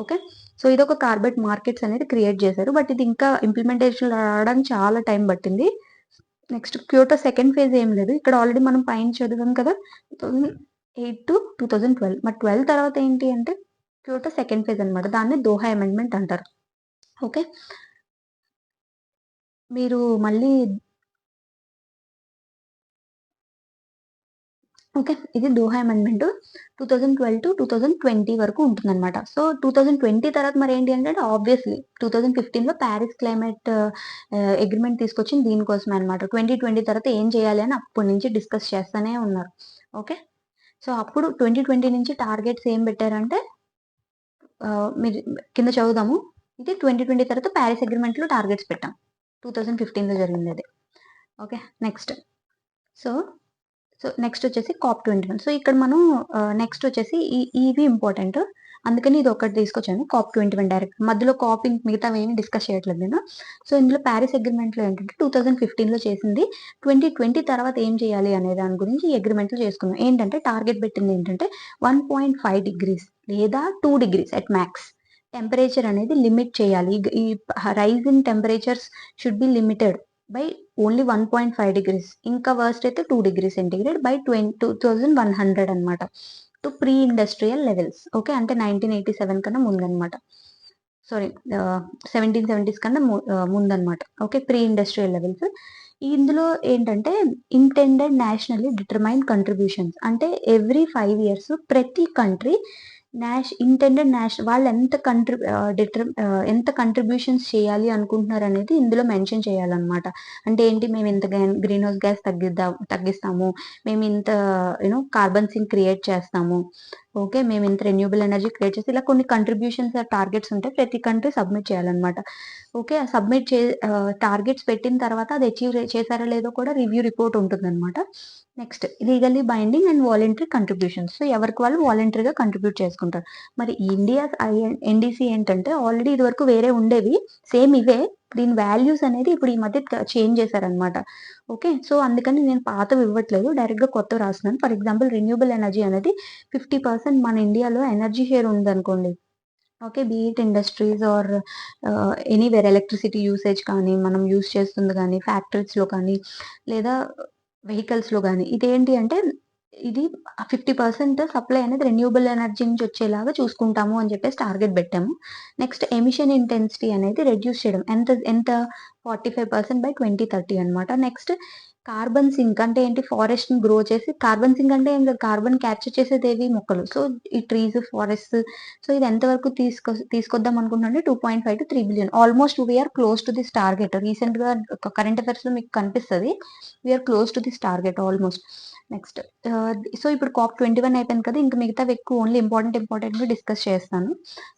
ఓకే, సో ఇదొక కార్బన్ మార్కెట్స్ అనేది క్రియేట్ చేశారు. బట్ ఇది ఇంకా ఇంప్లిమెంటేషన్ రావడానికి చాలా టైం పట్టింది. నెక్స్ట్ క్యోటో సెకండ్ ఫేజ్ ఏం లేదు. ఇక్కడ ఆల్రెడీ మనం పైన చదివాం కదా 2008 to 2012. మరి 12 తర్వాత ఏంటి అంటే క్యోటో సెకండ్ ఫేజ్ అనమాట. దాన్ని దోహా అమెండ్మెంట్ అంటారు. ఓకే, మీరు మళ్ళీ ఓకే, ఇది దోహా అమెండ్మెంట్ 2012 to 2020 వరకు ఉంటుందన్నమాట. సో 2020 తర్వాత మరి ఏంటి అంటే ఆబ్వియస్లీ 2015లో ప్యారిస్ క్లైమేట్ అగ్రిమెంట్ తీసుకొచ్చింది దీనికోసమే అనమాట. 2020 తర్వాత ఏం చేయాలి అని అప్పటి నుంచి డిస్కస్ చేస్తూనే ఉన్నారు. ఓకే, సో అప్పుడు 2020 నుంచి టార్గెట్స్ ఏం పెట్టారంటే మీరు కింద చదువుదాము. ఇది 2020 తర్వాత ప్యారిస్ అగ్రిమెంట్లో టార్గెట్స్ పెట్టాం. 2015లో జరిగింది అది. ఓకే, నెక్స్ట్ సో నెక్స్ట్ వచ్చేసి COP21. సో ఇక్కడ మనం నెక్స్ట్ వచ్చేసి ఇవి ఇంపార్టెంట్. అందుకని ఇది ఒకటి తీసుకొచ్చాను, COP21 డైరెక్ట్. మధ్యలో కాప్ మిగతా ఏమి డిస్కస్ చేయట్లేదు నేను. సో ఇందులో ప్యారిస్ అగ్రిమెంట్లో ఏంటంటే 2015లో చేసింది 2020 తర్వాత ఏం చేయాలి అనే దాని గురించి ఈ అగ్రిమెంట్లో చేసుకున్నాం. ఏంటంటే టార్గెట్ పెట్టింది ఏంటంటే 1.5 degrees లేదా 2 degrees ఎట్ మ్యాక్స్ టెంపరేచర్ అనేది లిమిట్ చేయాలి. ఈ rise in temperatures should be limited by only 1.5 degrees. ఇంకా వర్స్ట్ అయితే 2 degrees సెంటిగ్రేడ్ బై 2100 అనమాట to pre industrial levels. Okay, అంటే 1987 కన్నా ముందనమాట. సారీ 1770s కన్నా ముందనమాట. Okay, pre industrial levels. ఇందులో ఏంటంటే ఇంటెండెడ్ నేషనల్లీ డిటర్మైన్ కంట్రిబ్యూషన్స్ అంటే ఎవ్రీ 5 years ప్రతి కంట్రీ ఇంటెండెడ్ నేషనల్ వాళ్ళు ఎంత కంట్రిబ్యూషన్స్ చేయాలి అనుకుంటున్నారు అనేది ఇందులో మెన్షన్ చేయాలన్నమాట. అంటే ఏంటి, మేము ఇంత గ్రీన్ హౌస్ గ్యాస్ తగ్గిస్తాము, మేము ఇంత కార్బన్ సింక్ క్రియేట్ చేస్తాము, ఓకే, మేము ఇంత రెన్యూబుల్ ఎనర్జీ క్రియేట్ చేసి ఇలా కొన్ని కంట్రిబ్యూషన్స్ టార్గెట్స్ ఉంటాయి. ప్రతి కంట్రీ సబ్మిట్ చేయాలన్నమాట. ఓకే, సబ్మిట్ టార్గెట్స్ పెట్టిన తర్వాత అది అచీవ్ చేశారా లేదో కూడా రివ్యూ రిపోర్ట్ ఉంటుందన్నమాట. Next legally binding and voluntary contributions. So ఎవరికి వాళ్ళు వాలంటరీగా కంట్రిబ్యూట్ చేసుకుంటారు. మరి ఇండియా NDC ఏంటంటే ఆల్రెడీ ఇది వరకు వేరే ఉండేవి, సేమ్ ఇవే. దీని వాల్యూస్ అనేది ఇప్పుడు ఈ మధ్య చేంజ్ చేశారనమాట. ఓకే, సో అందుకని నేను పాతవి ఇవ్వట్లేదు, డైరెక్ట్గా కొత్త రాస్తున్నాను. ఫర్ ఎగ్జాంపుల్ రెన్యూబుల్ ఎనర్జీ అనేది 50% మన ఇండియాలో ఎనర్జీ షేర్ ఉందనుకోండి. Okay, బీఇట్ industries or anywhere electricity usage కానీ మనం యూస్ చేస్తుంది కానీ ఫ్యాక్టరీస్లో కానీ లేదా వెహికల్స్లో కానీ ఇదేంటి అంటే ఇది 50% సప్లై అనేది రెన్యూబుల్ ఎనర్జీ నుంచి వచ్చేలాగా చూసుకుంటాము అని చెప్పేసి టార్గెట్ పెట్టాము. నెక్స్ట్ ఎమిషన్ ఇంటెన్సిటీ అనేది రెడ్యూస్ చేయడం ఎంత 45% బై 2030 అనమాట. నెక్స్ట్ కార్బన్ సింక్ అంటే ఏంటి? ఫారెస్ట్‌ని గ్రో చేసి కార్బన్ సింక్ అంటే ఏం లేదు. కార్బన్ క్యాప్చర్ చేసేదేవి మొక్కలు. సో, ఈ ట్రీస్, ఫారెస్ట్స్ సో, ఇది ఎంత వరకు తీసుకొద్దాం అనుకుంటున్నానంటే 2.5-3 billion. Almost we are close to this target. రీసెంట్‌గా కరెంట్ అఫైర్స్‌లో మీకు కనిపిస్తది. We are close to this target almost. Next so, ఇప్పుడు COP21 అయిపోయింది కదా! ఇంక మిగతావి ఎక్కువ ఓన్లీ ఇంపార్టెంట్‌వి డిస్కస్ చేస్తాను.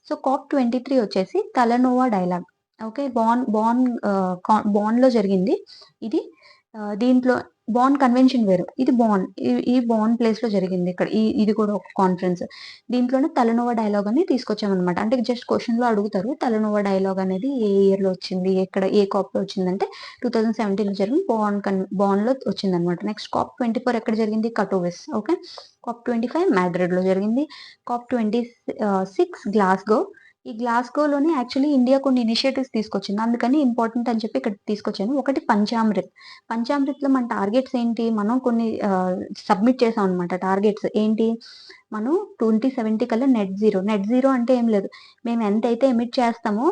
సో, COP23 వచ్చేసి తలనోవా డైలాగ్. ఓకే. బోన్‌లో జరిగింది. ఇది దీంట్లో బోన్ కన్వెన్షన్ వేరు. ఇది ఈ బోన్ ప్లేస్‌లో జరిగింది ఇక్కడ. ఇది కూడా ఒక కాన్ఫరెన్స్. దీంట్లోనే తలనోవా డైలాగ్ అని తీసుకొచ్చామనమాట. అంటే జస్ట్ క్వెషన్‌లో అడుగుతారు. తలనోవా డైలాగ్ అనేది ఏ ఇయర్‌లో వచ్చింది? ఏ కాప్‌లో వచ్చిందంటే 2017లో జరిగిన బోన్‌లో వచ్చిందనమాట. నెక్స్ట్ COP24 ఎక్కడ జరిగింది? కటోవిస్. ఓకే. COP25 మాడ్రిడ్‌లో జరిగింది. COP26 Glasgow. ఈ గ్లాస్గోలోనే యాక్చువల్లీ ఇండియా కొన్ని ఇనిషియేటివ్స్ తీసుకొచ్చింది. అందుకని ఇంపార్టెంట్ అని చెప్పి ఇక్కడికి తీసుకొచ్చాను. ఒకటి పంచామృత్. పంచామృత్‌లో మన టార్గెట్స్ ఏంటి? మనం కొన్ని సబ్మిట్ చేసాం అనమాట టార్గెట్స్. ఏంటి? మనం 2070 కల్లా నెట్ జీరో. నెట్ జీరో అంటే ఏం లేదు. మేము ఎంతైతే ఎమిట్ చేస్తామో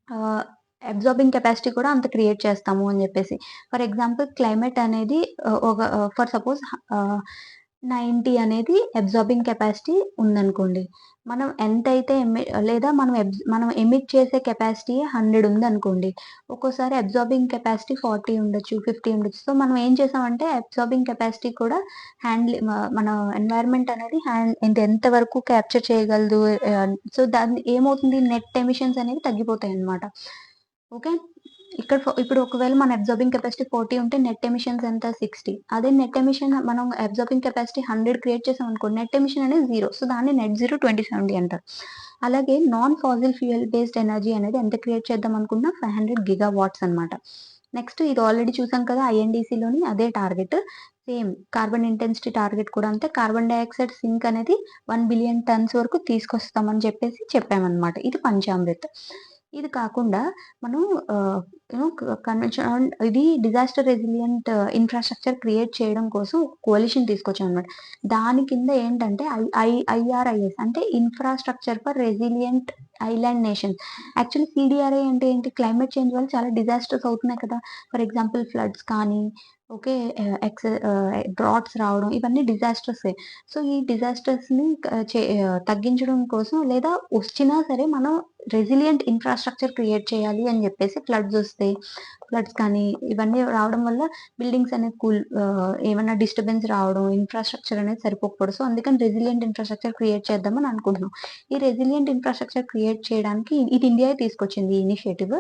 ఆహ్, అబ్జార్బింగ్ కెపాసిటీ కూడా అంత క్రియేట్ చేస్తాము అని జెప్పేసి. ఫర్ ఎగ్జాంపుల్ క్లైమేట్ అనేది ఫర్ సపోజ్ 90 అనేది అబ్జార్బింగ్ కెపాసిటీ ఉందనుకోండి. మనం ఎంతైతే లేదా మనం ఎమిట్ చేసే కెపాసిటీ 100 ఉందనుకోండి. ఒక్కోసారి అబ్జార్బింగ్ కెపాసిటీ 40 ఉండొచ్చు, 50 ఉండొచ్చు. సో, మనం ఏం చేసామంటే అబ్జార్బింగ్ కెపాసిటీ కూడా మన ఎన్వైర్న్మెంట్ అనేది ఎంత వరకు క్యాప్చర్ చేయగలదు. సో, దాన్ని ఏమవుతుంది నెట్ ఎమిషన్స్ అనేవి తగ్గిపోతాయన్నమాట. ఓకే. ఇప్పుడు ఒకవేళ మన అబ్జార్బింగ్ కెపాసిటీ 40 ఉంటే నెట్ ఎమిషన్స్ ఎంత? 60. అదే నెట్ ఎమిషన్ మనం అబ్జార్బింగ్ కెపాసిటీ 100 క్రియేట్ చేసామనుకోండి. నెట్ ఎమిషన్ అనేది 0. సో, దాన్ని నెట్ జీరో 2070 అంటారు. అలాగే non fossil fuel based energy అనేది ఎంత క్రియేట్ చేద్దాం అనుకున్నా 500 గిగావాట్స్ అన్నమాట. నెక్స్ట్ ఇది ఆల్రెడీ చూసాం కదా! ఐఎన్‌డీసీలోని అదే target. Same carbon intensity target కూడా అంతే. కార్బన్ డయాక్సైడ్ సింక్ అనేది 1 బిలియన్ టన్స్ వరకు తీసుకొస్తామని చెప్పామన్నమాట. ఇది పంచామృత్. ఇది కాకుండా మనం కన్వెన్షన్ ఇది డిజాస్టర్ రెసిలియంట్ ఇన్‌ఫ్రాస్ట్రక్చర్ క్రియేట్ చేయడం కోసం ఒక కోalition తీసుకొచ్చామన్నమాట. దాని కింద ఏంటంటే ఐఆర్ఐఎస్ అంటే infrastructure for resilient island nations. Actually CDRI అంటే ఏంటి? క్లైమేట్ చేంజ్ వల్ల చాలా డిజాస్టర్స్ అవుతున్నాయి కదా! ఫర్ ఎగ్జాంపుల్ ఫ్లడ్స్ కానీ, ఓకే. డ్రాట్స్ రావడం ఇవన్నీ డిజాస్టర్సే. సో, ఈ డిజాస్టర్స్‌ని తగ్గించడం కోసం లేదా వచ్చినా సరే మనం రెసిలియంట్ ఇన్‌ఫ్రాస్ట్రక్చర్ క్రియేట్ చేయాలి అని జెప్పేసి ఫ్లడ్స్ కానీ ఇవన్నీ రావడం వల్ల బిల్డింగ్స్ అనేవి ఏమన్నా డిస్టర్బెన్స్ రావడం, ఇన్‌ఫ్రాస్ట్రక్చర్ అనేది సరిపోకపోవడం. సో, అందుకని రెసిలియంట్ ఇన్‌ఫ్రాస్ట్రక్చర్ క్రియేట్ చేద్దామని అనుకుంటున్నాం. ఈ రెసిలియంట్ ఇన్‌ఫ్రాస్ట్రక్చర్ క్రియేట్ చేయడానికి ఇది ఇండియాయే తీసుకొచ్చింది ఈ ఇనిషియేటివ్.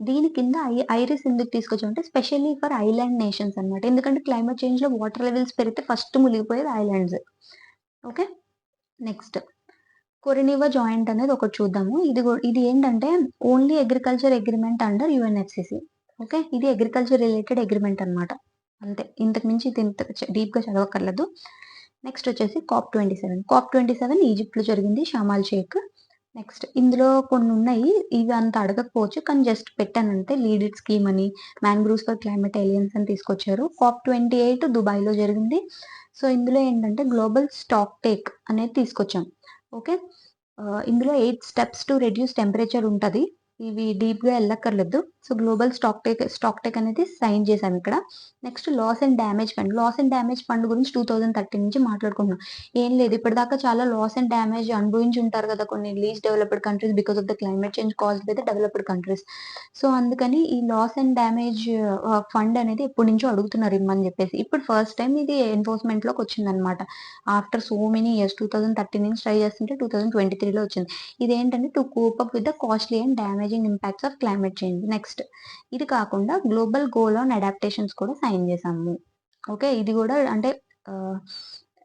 దీని కింద ఐరిస్ ఎందుకు తీసుకొచ్చామంటే స్పెషల్లీ ఫర్ ఐలాండ్ నేషన్స్ అన్నమాట. ఎందుకంటే క్లైమేట్ చేంజ్‌లో వాటర్ లెవెల్స్ పెరిగితే ఫస్ట్ మునిగిపోయేది islands. Okay. Next Koronivia joint అనేది ఒకటి చూద్దాము. ఇది ఏంటంటే only agriculture agreement under UNFCCC. Okay. ఇది అగ్రికల్చర్ రిలేటెడ్ అగ్రీమెంట్ అన్నమాట. అంతే. ఇంతకు మించి ఇది ఇంత డీప్‌గా చదవక్కర్లేదు. నెక్స్ట్ వచ్చేసి COP27. COP27 ఈజిప్ట్‌లో జరిగింది. షార్మ్ షేక్. నెక్స్ట్ ఇందులో కొన్నున్నాయి. ఇవి అంత అడగకపోవచ్చు. కానీ జస్ట్ పెట్టానంతే. లీడ్ ఇట్ స్కీమ్ అని, మ్యాంగ్రూవ్స్ ఫర్ క్లైమేట్ అలయన్స్ అని తీసుకొచ్చారు. COP28 దుబాయ్‌లో జరిగింది. సో, ఇందులో ఏంటంటే గ్లోబల్ స్టాక్ టేక్ అనేది తీసుకొచ్చాం. ఓకే. ఇందులో 8 స్టెప్స్ టు రెడ్యూస్ టెంపరేచర్ ఉంటది. ఇవి డీప్‌గా ఎళ్ళక్కర్లేదు. సో, గ్లోబల్ స్టాక్ టేక్ అనేది సైన్ చేశామిక్కడ. Next loss and damage fund. Loss and damage fund గురించి 2030 నుంచి మాట్లాడుకుంటున్నాం. ఏం లేదు ఇప్పటిదాకా చాలా లాస్ అండ్ డ్యామేజ్ అనుభవించి ఉంటారు కదా! కొన్ని least developed countries because of the climate change caused by the developed countries. So, అందుకని ఈ లాస్ అండ్ డ్యామేజ్ ఫండ్ అనేది ఎప్పటినుంచో అడుగుతున్నారు ఇమ్మని జెప్పేసి. ఇప్పుడు ఫస్ట్ టైమ్ ఇది ఎన్ఫోర్స్‌మెంట్‌లోకి వచ్చిందన్నమాట. ఆఫ్టర్ సో మెనీ ఇయర్స్ 2013 నుంచి ట్రై చేస్తుంటే 2023లో వచ్చింది. ఇదేంటంటే to cope up with the costly and damaging impacts of climate change. Next ఇది కాకుండా గ్లోబల్ గోల్ ఆన్ అడాప్టేషన్స్ కూడా సైన్ చేశాము. ఓకే. ఇది గూడా అంటే ఆహ్,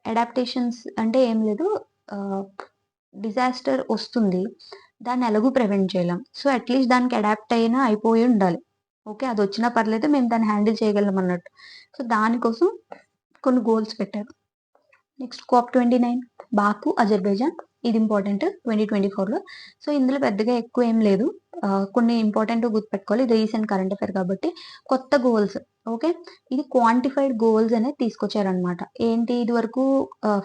అడాప్టేషన్స్ అంటే ఏం లేదు. ఆహ్, డిజాస్టర్ వస్తుంది. దాన్ని ఎలాగూ ప్రివెంట్ చేయలేం. సో, అట్‌లీస్ట్ దానికి అడాప్ట్ అయినా అయిపోయి ఉండాలి. ఓకే. అదొచ్చినా పర్లేదు మేము దాన్ని హ్యాండిల్ చేయగలం అన్నట్టు. సో, దానికోసం కొన్ని గోల్స్ పెట్టారు. నెక్స్ట్ COP29 బాకు, అజర్బైజాన్. ఇది ఇంపార్టెంట్ 2024లో. సో, ఇందులో పెద్దగా ఎక్కువ ఏం లేదు. కొన్ని ఇంపార్టెంట్‌వి గుర్తుపెట్టుకోవాలి. ఇది రీసెంట్ కరెంట్ అఫైర్ కాబట్టి. కొత్త గోల్స్ ఓకే. ఇది క్వాంటిఫైడ్ గోల్స్ అనేది తీసుకొచ్చారనమాట. ఏంటి ఇదివరకు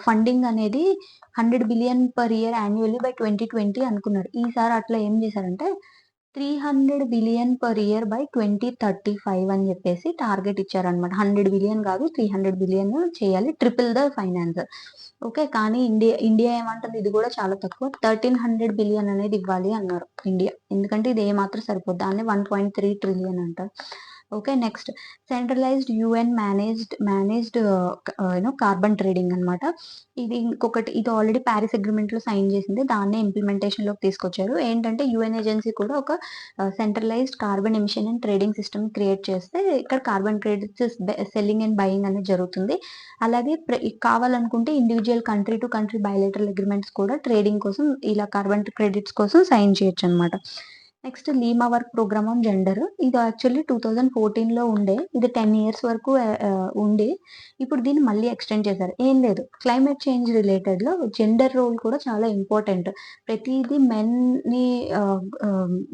ఫండింగ్ అనేది 100 billion per year annually by 2020 అనుకున్నారు. ఈసారి అట్లా ఏం చేశారంటే 300 బిలియన్ పర్ ఇయర్ బై 2035 అని చెప్పేసి టార్గెట్ ఇచ్చారనమాట. 100 బిలియన్ కాదు, 300 బిలియన్ చేయాలి, ట్రిపుల్ ద ఫైనాన్స్. ఓకే. కానీ ఇండియా ఇండియా ఏమంటుంది, ఇది కూడా చాలా తక్కువ, 1300 బిలియన్ అనేది ఇవ్వాలి అన్నారు ఇండియా. ఎందుకంటే ఇది ఏమాత్రం సరిపోద్ది, దాన్ని 1.3 ట్రిలియన్ అంటారు. Okay. Next centralised UN managed carbon trading అనమాట. ఇది ఇంకొకటి, ఇది ఆల్రెడీ ప్యారిస్ అగ్రిమెంట్ లో సైన్ చేసింది, దాన్నే ఇంప్లిమెంటేషన్ లోకి తీసుకొచ్చారు. ఏంటంటే యుఎన్ ఏజెన్సీ కూడా ఒక centralised carbon emission and trading system create చేస్తే ఇక్కడ carbon credits selling and buying అనేది జరుగుతుంది. అలాగే కావాలనుకుంటే individual country to country bilateral agreements కూడా ట్రేడింగ్ కోసం ఇలా కార్బన్ క్రెడిట్స్ కోసం సైన్ చేయొచ్చు అనమాట. Next Lima work programme on gender. ఇది యాక్చువల్లీ 2014 లో ఉండే, ఇది 10 years వరకు ఉండి ఇప్పుడు దీన్ని మళ్ళీ ఎక్స్టెండ్ చేశారు. ఏం లేదు, క్లైమేట్ చేంజ్ రిలేటెడ్ లో జెండర్ రోల్ కూడా చాలా ఇంపార్టెంట్. ప్రతిదీ మెన్ ని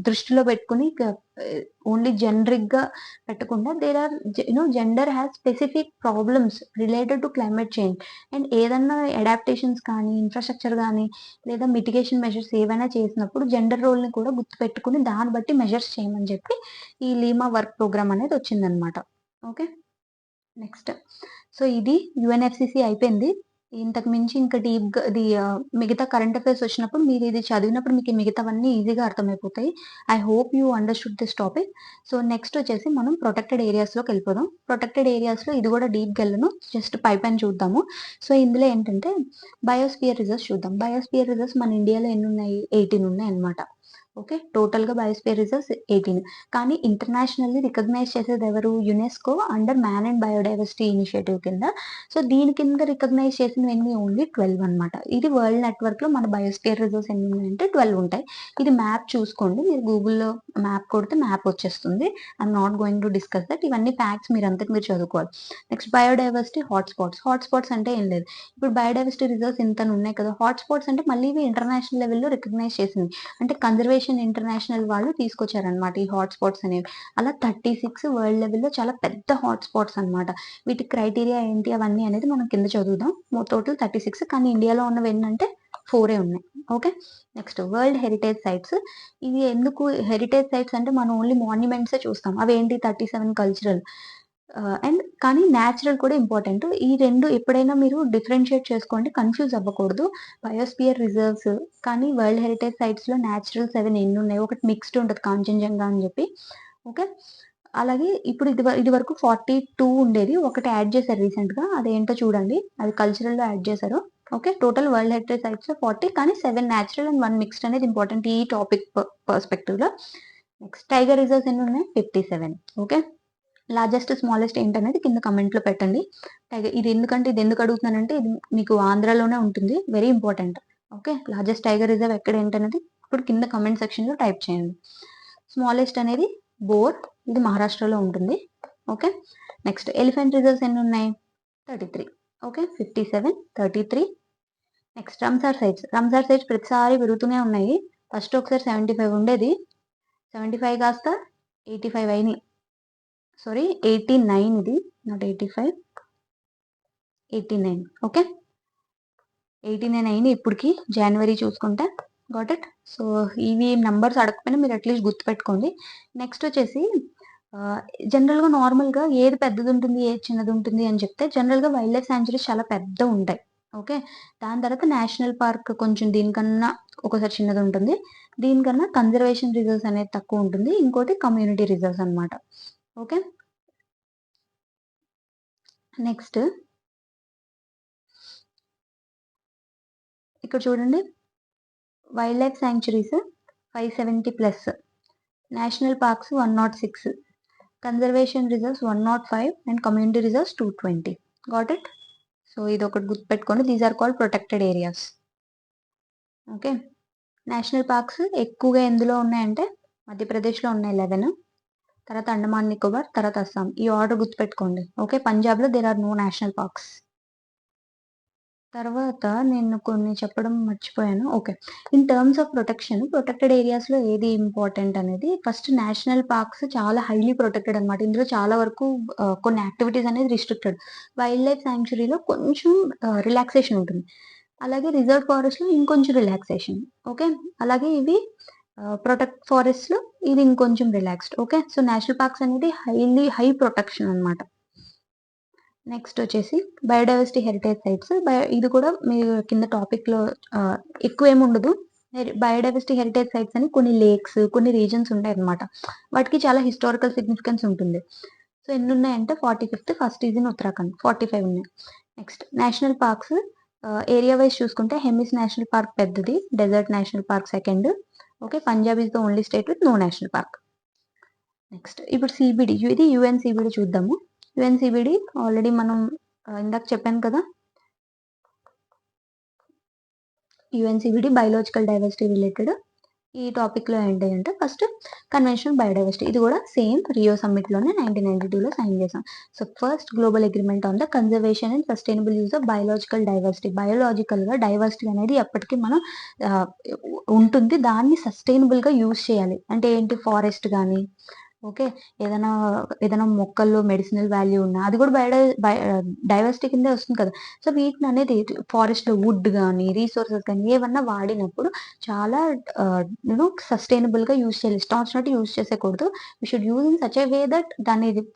దృష్టిలో పెట్టుకుని ఓన్లీ జనరిక్ గా పెట్టకుండా there are gender has specific problems related to climate change. And ఏదన్నా అడాప్టేషన్స్ కానీ ఇన్ఫ్రాస్ట్రక్చర్ కానీ లేదా మిటిగేషన్ మెజర్స్ ఏవైనా చేసినప్పుడు జెండర్ రోల్ ని కూడా గుర్తుపెట్టుకుని దాన్ని బట్టి మెజర్స్ చేయమని చెప్పి ఈ లీమా వర్క్ ప్రోగ్రామ్ అనేది వచ్చిందనమాట. ఓకే. నెక్స్ట్, సో ఇది యుఎన్ఎఫ్సిసి అయిపోయింది. ఇంతకు మించి ఇంకా డీప్ గా ఇది మిగతా కరెంట్ అఫైర్స్ వచ్చినప్పుడు మీరు ఇది చదివినప్పుడు మీకు మిగతావన్నీ ఈజీగా అర్థమైపోతాయి. I hope you understood this topic. So next వచ్చేసి మనం ప్రొటెక్టెడ్ ఏరియాస్ లోకి వెళ్ళిపోదాం. ప్రొటెక్టెడ్ ఏరియాస్ లో ఇది కూడా డీప్ గా వెళ్ళను, జస్ట్ పైపైన చూద్దాము. సో ఇందులో ఏంటంటే బయోస్పియర్ రిజర్వ్స్ చూద్దాం. బయోస్పియర్ రిజర్వ్స్ మన ఇండియాలో ఎన్ని ఉన్నాయి, 18 ఉన్నాయి అనమాట. ఓకే. టోటల్ గా బయోస్పియర్ రిజర్వ్స్ 18. కానీ ఇంటర్నేషనల్లీ రికగ్నైజ్ చేసేది ఎవరు, UNESCO under man and biodiversity initiative కింద. సో దీని కింద రికగ్నైజ్ చేసినవన్నీ ఓన్లీ 12 అనమాట. ఇది వరల్డ్ నెట్వర్క్ లో మన బయోస్పియర్ రిజర్వ్స్ ఎన్ని ఉన్నాయంటే 12 ఉంటాయి. ఇది మ్యాప్ చూసుకోండి, మీరు గూగుల్లో మ్యాప్ కొడితే మ్యాప్ వచ్చేస్తుంది. I'm not going to discuss that, ఇవన్నీ ఫ్యాక్ట్స్ మీరు అంతకు మీరు చదువుకోవాలి. Next biodiversity hotspots. హాట్స్పాట్స్ అంటే ఏం లేదు, ఇప్పుడు బయోడైవర్సిటీ రిజర్వ్స్ ఇంత ఉన్నాయి కదా, హాట్స్పాట్స్ అంటే మళ్ళీ ఇవి ఇంటర్నేషనల్ లెవెల్లో రికగ్నైజ్ చేసింది, అంటే కన్జర్వేషన్ ఇంటర్నేషనల్ వాళ్ళు తీసుకొచ్చారనమాట ఈ హాట్స్పాట్స్ అనేవి. అలా 36 వరల్డ్ లెవెల్లో చాలా పెద్ద హాట్స్పాట్స్ అనమాట. వీటి క్రైటీరియా ఏంటి అవన్నీ అనేది మనం కింద చదువుదాం. టోటల్ 36, కానీ ఇండియాలో ఉన్నవి ఏంటంటే 4 ఉన్నాయి. Okay. Next world heritage sites. ఇవి ఎందుకు హెరిటేజ్ సైట్స్ అంటే మనం ఓన్లీ మాన్యుమెంట్సే చూస్తాం, అవి ఏంటి 37 కల్చరల్ అండ్ కానీ న్యాచురల్ కూడా ఇంపార్టెంట్. ఈ రెండు ఎప్పుడైనా మీరు డిఫరెన్షియేట్ చేసుకోండి, కన్ఫ్యూజ్ అవ్వకూడదు. బయోస్పియర్ రిజర్వ్స్ కానీ వరల్డ్ హెరిటేజ్ సైట్స్ లో న్యాచురల్ 7 ఎన్ని ఉన్నాయి, ఒకటి మిక్స్డ్ ఉంటుంది కాంచన్జంగా అని చెప్పి. ఓకే. అలాగే ఇప్పుడు ఇది వరకు 42 ఉండేది, ఒకటి యాడ్ చేశారు రీసెంట్ గా, అదేంటో చూడండి, అది కల్చరల్ లో యాడ్ చేశారు. Okay. Total world heritage sites 40, కానీ 7 న్యాచురల్ అండ్ 1 మిక్స్డ్ అనేది ఇంపార్టెంట్ ఈ టాపిక్ పర్స్పెక్టివ్ లో. నెక్స్ట్ టైగర్ రిజర్వ్స్ ఎన్ని ఉన్నాయి, 57. ఓకే. లార్జెస్ట్ స్మాలెస్ట్ ఏంటనేది కింద కమెంట్ లో పెట్టండి. ఇది ఎందుకు అడుగుతున్నానంటే ఇది మీకు ఆంధ్రాలోనే ఉంటుంది, very important. Okay. Largest tiger reserve ఎక్కడ ఏంటనేది ఇప్పుడు కింద కమెంట్ సెక్షన్ లో టైప్ చేయండి. స్మాలెస్ట్ అనేది బోర్, ఇది మహారాష్ట్రలో ఉంటుంది. ఓకే. నెక్స్ట్ ఎలిఫెంట్ రిజర్వ్స్ ఎన్ని ఉన్నాయి, 33. ఓకే. 57, 33. నెక్స్ట్ రంసార్ సైట్స్ ప్రతిసారి పెరుగుతూనే ఉన్నాయి. ఫస్ట్ ఒకసారి 75 ఉండేది, 75 కాస్త 85 అయినాయి. సారీ 89, ఇది నాట్ 85, 89. ఓకే. 89 అయినాయి ఇప్పటికి, జనవరి చూసుకుంటే. Got it. సో ఇవి నంబర్స్ అడగకపోయినా మీరు అట్లీస్ట్ గుర్తుపెట్టుకోండి. నెక్స్ట్ వచ్చేసి జనరల్ గా నార్మల్ గా ఏది పెద్దది ఉంటుంది ఏది చిన్నది ఉంటుంది అని చెప్తే, జనరల్ గా వైల్డ్ లైఫ్ సాంచురీస్ చాలా పెద్ద ఉంటాయి. ఓకే. దాని తర్వాత నేషనల్ పార్క్ కొంచెం దీనికన్నా ఒకసారి చిన్నది ఉంటుంది, దీనికన్నా కన్జర్వేషన్ రిజర్వ్స్ అనేది తక్కువ ఉంటుంది, ఇంకోటి కమ్యూనిటీ రిజర్వ్స్ అనమాట. ఓకే. నెక్స్ట్ ఇక్కడ చూడండి, wildlife sanctuaries 570+, national parks 106, conservation reserves 105 and community reserves 220. Got it. So ఇది ఒకటి గుర్తుపెట్టుకోండి, these are called protected areas. Okay. National parks ఎక్కువగా ఎందులో ఉన్నాయంటే మధ్యప్రదేశ్లో ఉన్నాయి 11, తర్వాత అండమాన్ నికోబార్, తర్వాత అస్సాం. ఈ ఆర్డర్ గుర్తుపెట్టుకోండి. ఓకే. పంజాబ్లో there are no national parks. తర్వాత నేను కొన్ని చెప్పడం మర్చిపోయాను. Okay. In terms of protection, protected areas లో ఏది ఇంపార్టెంట్ అనేది, ఫస్ట్ నేషనల్ పార్క్స్ చాలా హైలీ ప్రొటెక్టెడ్ అనమాట. ఇందులో చాలా వరకు కొన్ని యాక్టివిటీస్ అనేది రిస్ట్రిక్టెడ్. వైల్డ్ లైఫ్ శాంక్చురీలో కొంచెం రిలాక్సేషన్ ఉంటుంది. అలాగే రిజర్వ్ ఫారెస్ట్ లో ఇంకొంచెం రిలాక్సేషన్. ఓకే. అలాగే ఇవి ప్రొటెక్ట్ ఫారెస్ట్‌లో ఇది ఇంకొంచెం relaxed. Okay. So, national parks అనేది హై ప్రొటెక్షన్ అన్నమాట. నెక్స్ట్ వచ్చేసి బయోడైవర్సిటీ హెరిటేజ్ సైట్స్. ఇది కూడా మీరు కింద టాపిక్‌లో ఎక్కువేమి ఉండదు. బయోడైవర్సిటీ హెరిటేజ్ సైట్స్ అని కొన్ని లేక్స్, కొన్ని రీజన్స్ ఉంటాయన్నమాట. వాటికి చాలా హిస్టారికల్ సిగ్నిఫికెన్స్ ఉంటుంది. సో, ఎన్నున్నాయంటే 45th first is in Uttarakhand. 45 ఉన్నాయి. Next national parks area wise చూసుకుంటే హెమిస్ నేషనల్ పార్క్ పెద్దది. Desert national park second. Okay. Punjab is the only state with no national park. Next ఇప్పుడు సీబీడీ. ఇది యూఎన్ సీబీడీ చూద్దాము. UN CBD already మనం ఇందాక చెప్పాను కదా! UN CBD biological diversity related. ఈ టాపిక్‌లో ఏంటి అంటే ఫస్ట్ కన్వెన్షన్ బయోడైవర్సిటీ. ఇది కూడా సేమ్ రియో సమ్మిట్‌లోనే 1992లో సైన్ చేసాం. So, first global agreement on the conservation and sustainable use of biological diversity. బయోలాజికల్‌గా డైవర్సిటీ అనేది ఎప్పటికీ మనం ఆహ్, ఉంటుంది. దాన్ని సస్టైనబుల్‌గా యూజ్ చేయాలి. అంటే ఏంటి ఫారెస్ట్ గాని, ఓకే. ఏదైనా మొక్కల్లో మెడిసినల్ వాల్యూ ఉన్నా అది కూడా డైవర్సిటీ కిందే వస్తుంది కదా! సో, వీటిననేది ఫారెస్ట్‌లో వుడ్ గాని, రిసోర్సెస్ గాని ఏవన్నా వాడినప్పుడు చాలా సస్టైనబుల్‌గా యూజ్ చేయాలి. ఇష్టం వచ్చినట్టు యూజ్ చేసేయకూడదు. We should use in such a way that